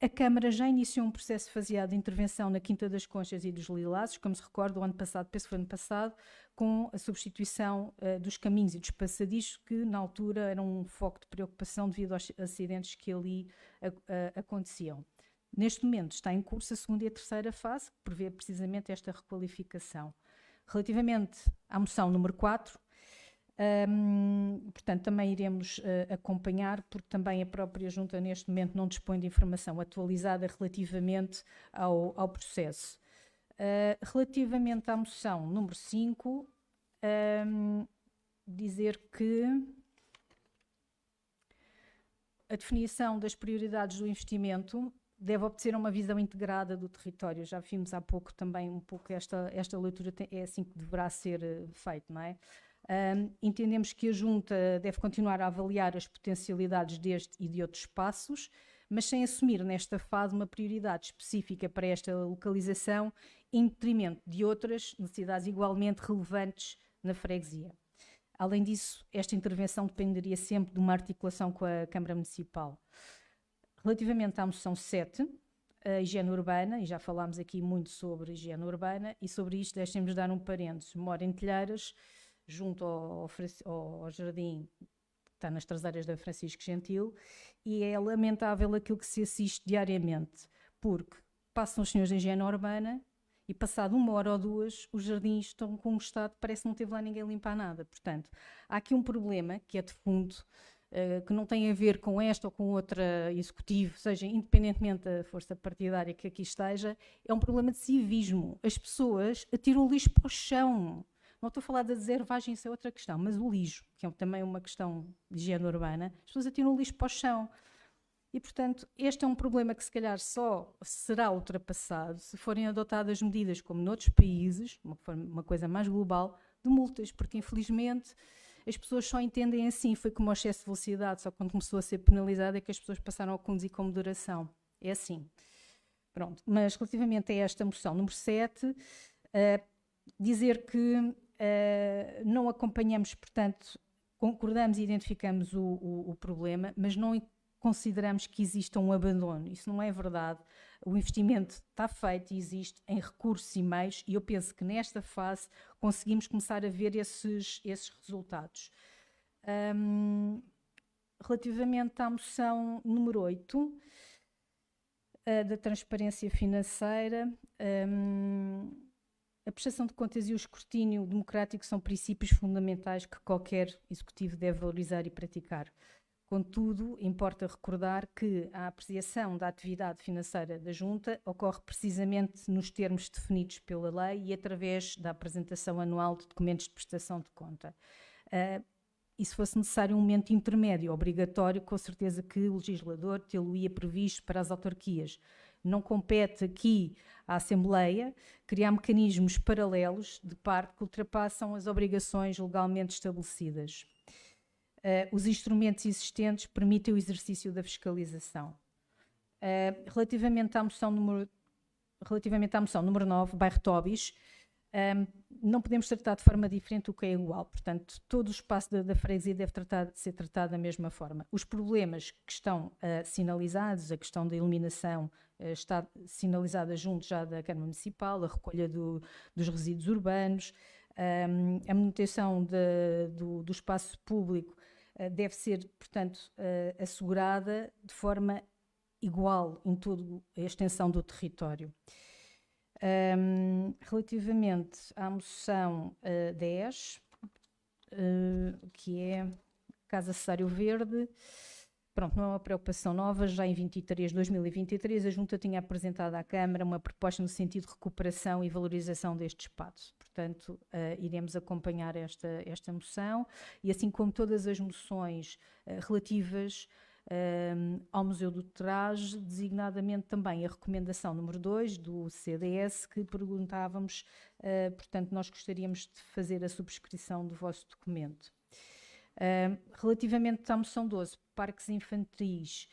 A Câmara já iniciou um processo faseado de intervenção na Quinta das Conchas e dos Lilazes, como se recorda, o ano passado, penso que foi ano passado, com a substituição dos caminhos e dos passadiços, que na altura eram um foco de preocupação devido aos acidentes que ali aconteciam. Neste momento está em curso a segunda e a terceira fase, que prevê precisamente esta requalificação. Relativamente à moção número 4, portanto, também iremos acompanhar, porque também a própria Junta neste momento não dispõe de informação atualizada relativamente ao processo. Relativamente à moção número 5, dizer que a definição das prioridades do investimento deve obter uma visão integrada do território. Já vimos há pouco também um pouco esta leitura, é assim que deverá ser feito, não é? Entendemos que a Junta deve continuar a avaliar as potencialidades deste e de outros espaços, mas sem assumir nesta fase uma prioridade específica para esta localização, em detrimento de outras necessidades igualmente relevantes na freguesia. Além disso, esta intervenção dependeria sempre de uma articulação com a Câmara Municipal. Relativamente à moção 7, a higiene urbana, e já falámos aqui muito sobre higiene urbana, e sobre isto deixem-nos dar um parênteses. Moro em Telheiras, junto ao jardim que está nas traseiras da Francisco Gentil, e é lamentável aquilo que se assiste diariamente, porque passam os senhores de higiene urbana e passado 1 hora ou 2 os jardins estão com um estado, parece que não teve lá ninguém limpar nada. Portanto, há aqui um problema que é de fundo, que não tem a ver com esta ou com outra executivo, seja independentemente da força partidária que aqui esteja, é um problema de civismo. As pessoas atiram o lixo para o chão. Não estou a falar da deservagem, isso é outra questão, mas o lixo, que é também uma questão de higiene urbana, as pessoas atiram o lixo para o chão. E, portanto, este é um problema que se calhar só será ultrapassado se forem adotadas medidas, como noutros países, uma coisa mais global, de multas, porque infelizmente as pessoas só entendem assim. Foi como o excesso de velocidade, só quando começou a ser penalizado é que as pessoas passaram a conduzir com moderação. É assim. Pronto, mas relativamente a esta moção número 7, dizer que não acompanhamos, portanto, concordamos e identificamos o problema, mas não consideramos que exista um abandono. Isso não é verdade. O investimento está feito e existe em recursos e meios, e eu penso que nesta fase conseguimos começar a ver esses resultados. Relativamente à moção número 8, da transparência financeira, a prestação de contas e o escrutínio democrático são princípios fundamentais que qualquer executivo deve valorizar e praticar. Contudo, importa recordar que a apreciação da atividade financeira da Junta ocorre precisamente nos termos definidos pela lei e através da apresentação anual de documentos de prestação de conta. E se fosse necessário um momento intermédio, obrigatório, com certeza que o legislador tê-lo-ia previsto para as autarquias. Não compete aqui à Assembleia criar mecanismos paralelos de parte que ultrapassam as obrigações legalmente estabelecidas. Os instrumentos existentes permitem o exercício da fiscalização. Relativamente à moção número 9, bairro Tobis, não podemos tratar de forma diferente o que é igual. Portanto, todo o espaço da freguesia deve ser tratado da mesma forma. Os problemas que estão sinalizados, a questão da iluminação está sinalizada junto já da Câmara Municipal, a recolha dos resíduos urbanos, a manutenção do espaço público deve ser, portanto, assegurada de forma igual em toda a extensão do território. Relativamente à moção 10, que é Casa Cesário Verde, pronto, não é uma preocupação nova. Já em 2023, a Junta tinha apresentado à Câmara uma proposta no sentido de recuperação e valorização deste espaço. Portanto, iremos acompanhar esta moção, e assim como todas as moções relativas ao Museu do Trás, designadamente também a recomendação número 2 do CDS, que perguntávamos, portanto, nós gostaríamos de fazer a subscrição do vosso documento. Relativamente à moção 12, parques infantis,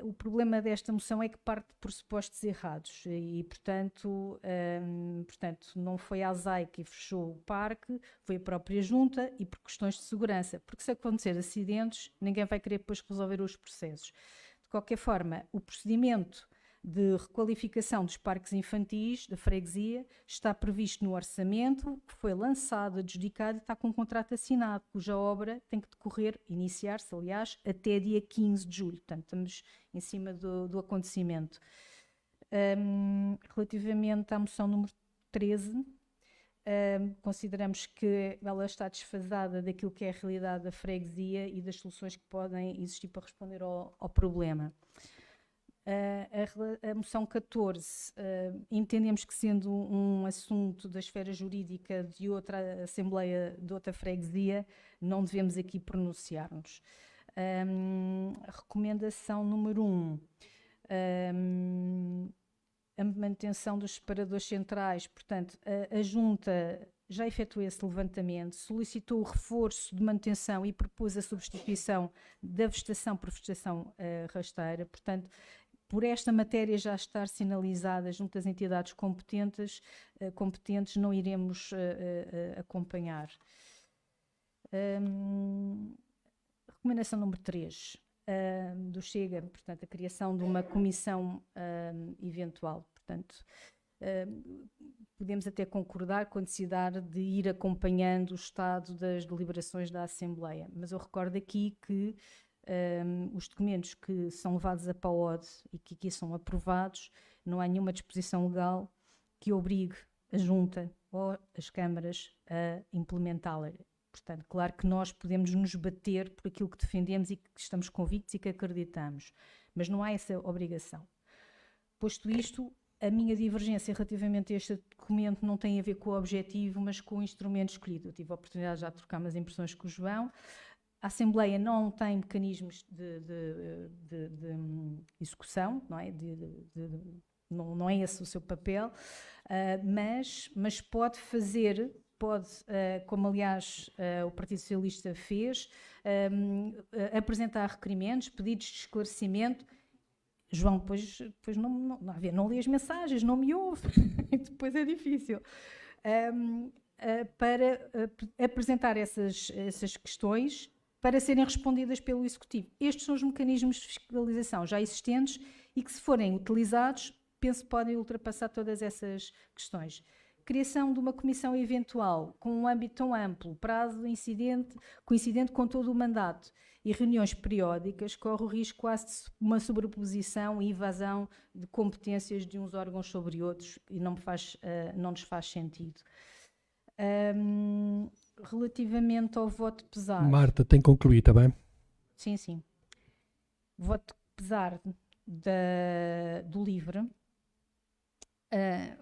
o problema desta moção é que parte de pressupostos errados e, portanto, não foi a ASAI que fechou o parque, foi a própria Junta, e por questões de segurança, porque se acontecer acidentes, ninguém vai querer depois resolver os processos. De qualquer forma, o procedimento de requalificação dos parques infantis da freguesia está previsto no orçamento, que foi lançado, adjudicado e está com um contrato assinado, cuja obra tem que decorrer, iniciar-se, aliás, até dia 15 de julho. Portanto, estamos em cima do acontecimento. Relativamente à moção número 13, consideramos que ela está desfasada daquilo que é a realidade da freguesia e das soluções que podem existir para responder ao problema. A moção 14, entendemos que, sendo um assunto da esfera jurídica de outra Assembleia, de outra freguesia, não devemos aqui pronunciar-nos. A recomendação número 1, a manutenção dos separadores centrais. Portanto, a Junta já efetuou esse levantamento, solicitou o reforço de manutenção e propôs a substituição da vegetação por vegetação rasteira. Portanto, por esta matéria já estar sinalizada junto às entidades competentes, não iremos acompanhar. Recomendação número 3 do Chega, portanto, a criação de uma comissão eventual. Portanto, podemos até concordar com a necessidade de ir acompanhando o estado das deliberações da Assembleia, mas eu recordo aqui que os documentos que são levados a PAOD e que aqui são aprovados, não há nenhuma disposição legal que obrigue a Junta ou as câmaras a implementá-la. Portanto, claro que nós podemos nos bater por aquilo que defendemos e que estamos convictos e que acreditamos, mas não há essa obrigação. Posto isto, a minha divergência relativamente a este documento não tem a ver com o objetivo, mas com o instrumento escolhido. Eu tive a oportunidade já de trocar umas impressões com o João. A Assembleia não tem mecanismos de execução, não é? Não é esse o seu papel, mas pode fazer, como aliás o Partido Socialista fez, apresentar requerimentos, pedidos de esclarecimento, João depois não lê as mensagens, não me ouve, depois é difícil. Para apresentar essas questões para serem respondidas pelo Executivo. Estes são os mecanismos de fiscalização já existentes e que, se forem utilizados, penso que podem ultrapassar todas essas questões. Criação de uma comissão eventual com um âmbito tão amplo, prazo coincidente com todo o mandato e reuniões periódicas, corre o risco quase de uma sobreposição e invasão de competências de uns órgãos sobre outros e não nos faz sentido. Relativamente ao voto pesar... Marta, tem que concluir, está bem? Sim, sim. Voto pesar do LIVRE.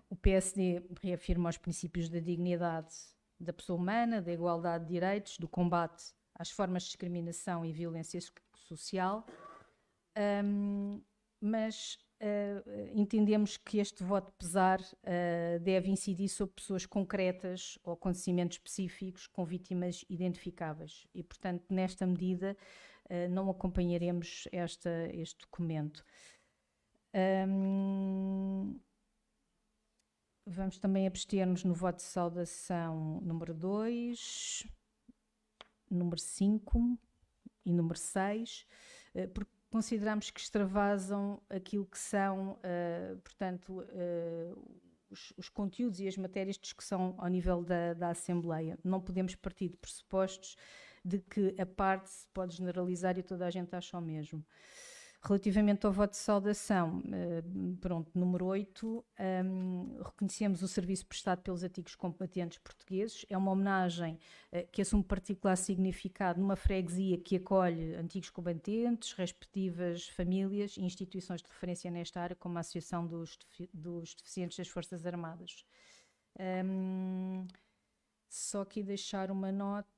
O PSD reafirma os princípios da dignidade da pessoa humana, da igualdade de direitos, do combate às formas de discriminação e violência social, mas entendemos que este voto pesar deve incidir sobre pessoas concretas ou acontecimentos específicos com vítimas identificáveis e, portanto, nesta medida não acompanharemos este documento. Vamos também abster-nos no voto de saudação número 2, número 5 e número 6, porque consideramos que extravasam aquilo que são, portanto, os conteúdos e as matérias de discussão ao nível da Assembleia. Não podemos partir de pressupostos de que a parte se pode generalizar e toda a gente acha o mesmo. Relativamente ao voto de saudação, número 8, reconhecemos o serviço prestado pelos antigos combatentes portugueses. É uma homenagem que assume particular significado numa freguesia que acolhe antigos combatentes, respectivas famílias e instituições de referência nesta área, como a Associação dos Deficientes das Forças Armadas. Só aqui deixar uma nota...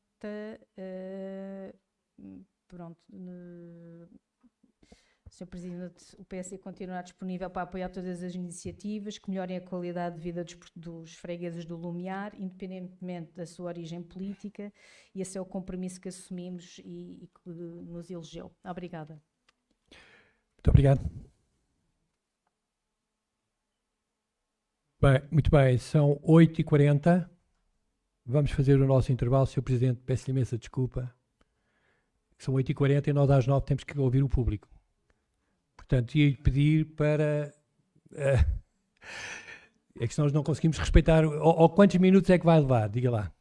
Sr. Presidente, o PSD continuará disponível para apoiar todas as iniciativas que melhorem a qualidade de vida dos fregueses do Lumiar, independentemente da sua origem política, e esse é o compromisso que assumimos e que nos elegeu. Obrigada. Muito obrigado. Bem, muito bem, são 8h40. Vamos fazer o nosso intervalo. Sr. Presidente, peço-lhe imensa desculpa. São 8h40 e nós às 9h temos que ouvir o público. Portanto, ia-lhe pedir para... é que senão nós não conseguimos respeitar... Ou quantos minutos é que vai levar? Diga lá.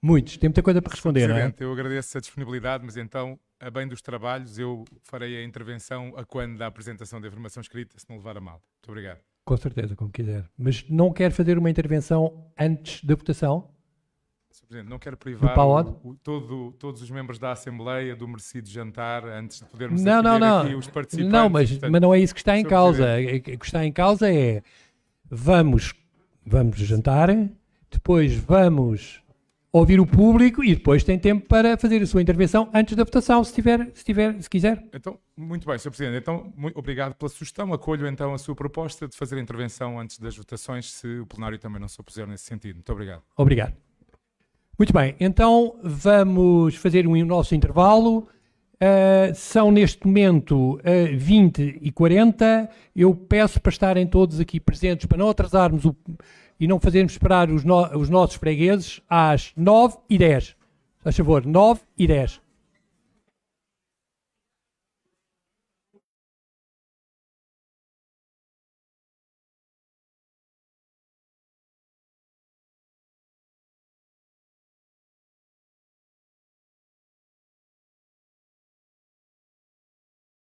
Muitos. Tem muita coisa para responder, não é? Eu agradeço a disponibilidade, mas então, a bem dos trabalhos, eu farei a intervenção a quando da apresentação da informação escrita, se não levar a mal. Muito obrigado. Com certeza, como quiser. Mas não quer fazer uma intervenção antes da votação? Sr. Presidente, não quero privar todos os membros da Assembleia do merecido jantar antes de podermos aqui os participantes. Não, mas não é isso que está em causa. O que está em causa é vamos jantar, depois vamos ouvir o público e depois tem tempo para fazer a sua intervenção antes da votação, se quiser. Então, muito bem, Sr. Presidente. Então, muito obrigado pela sugestão. Acolho então a sua proposta de fazer a intervenção antes das votações, se o plenário também não se opuser nesse sentido. Muito obrigado. Obrigado. Muito bem, então vamos fazer o nosso intervalo. São neste momento 20h40. Eu peço para estarem todos aqui presentes, para não atrasarmos e não fazermos esperar os nossos fregueses às 9h10. Faz favor, 9h10.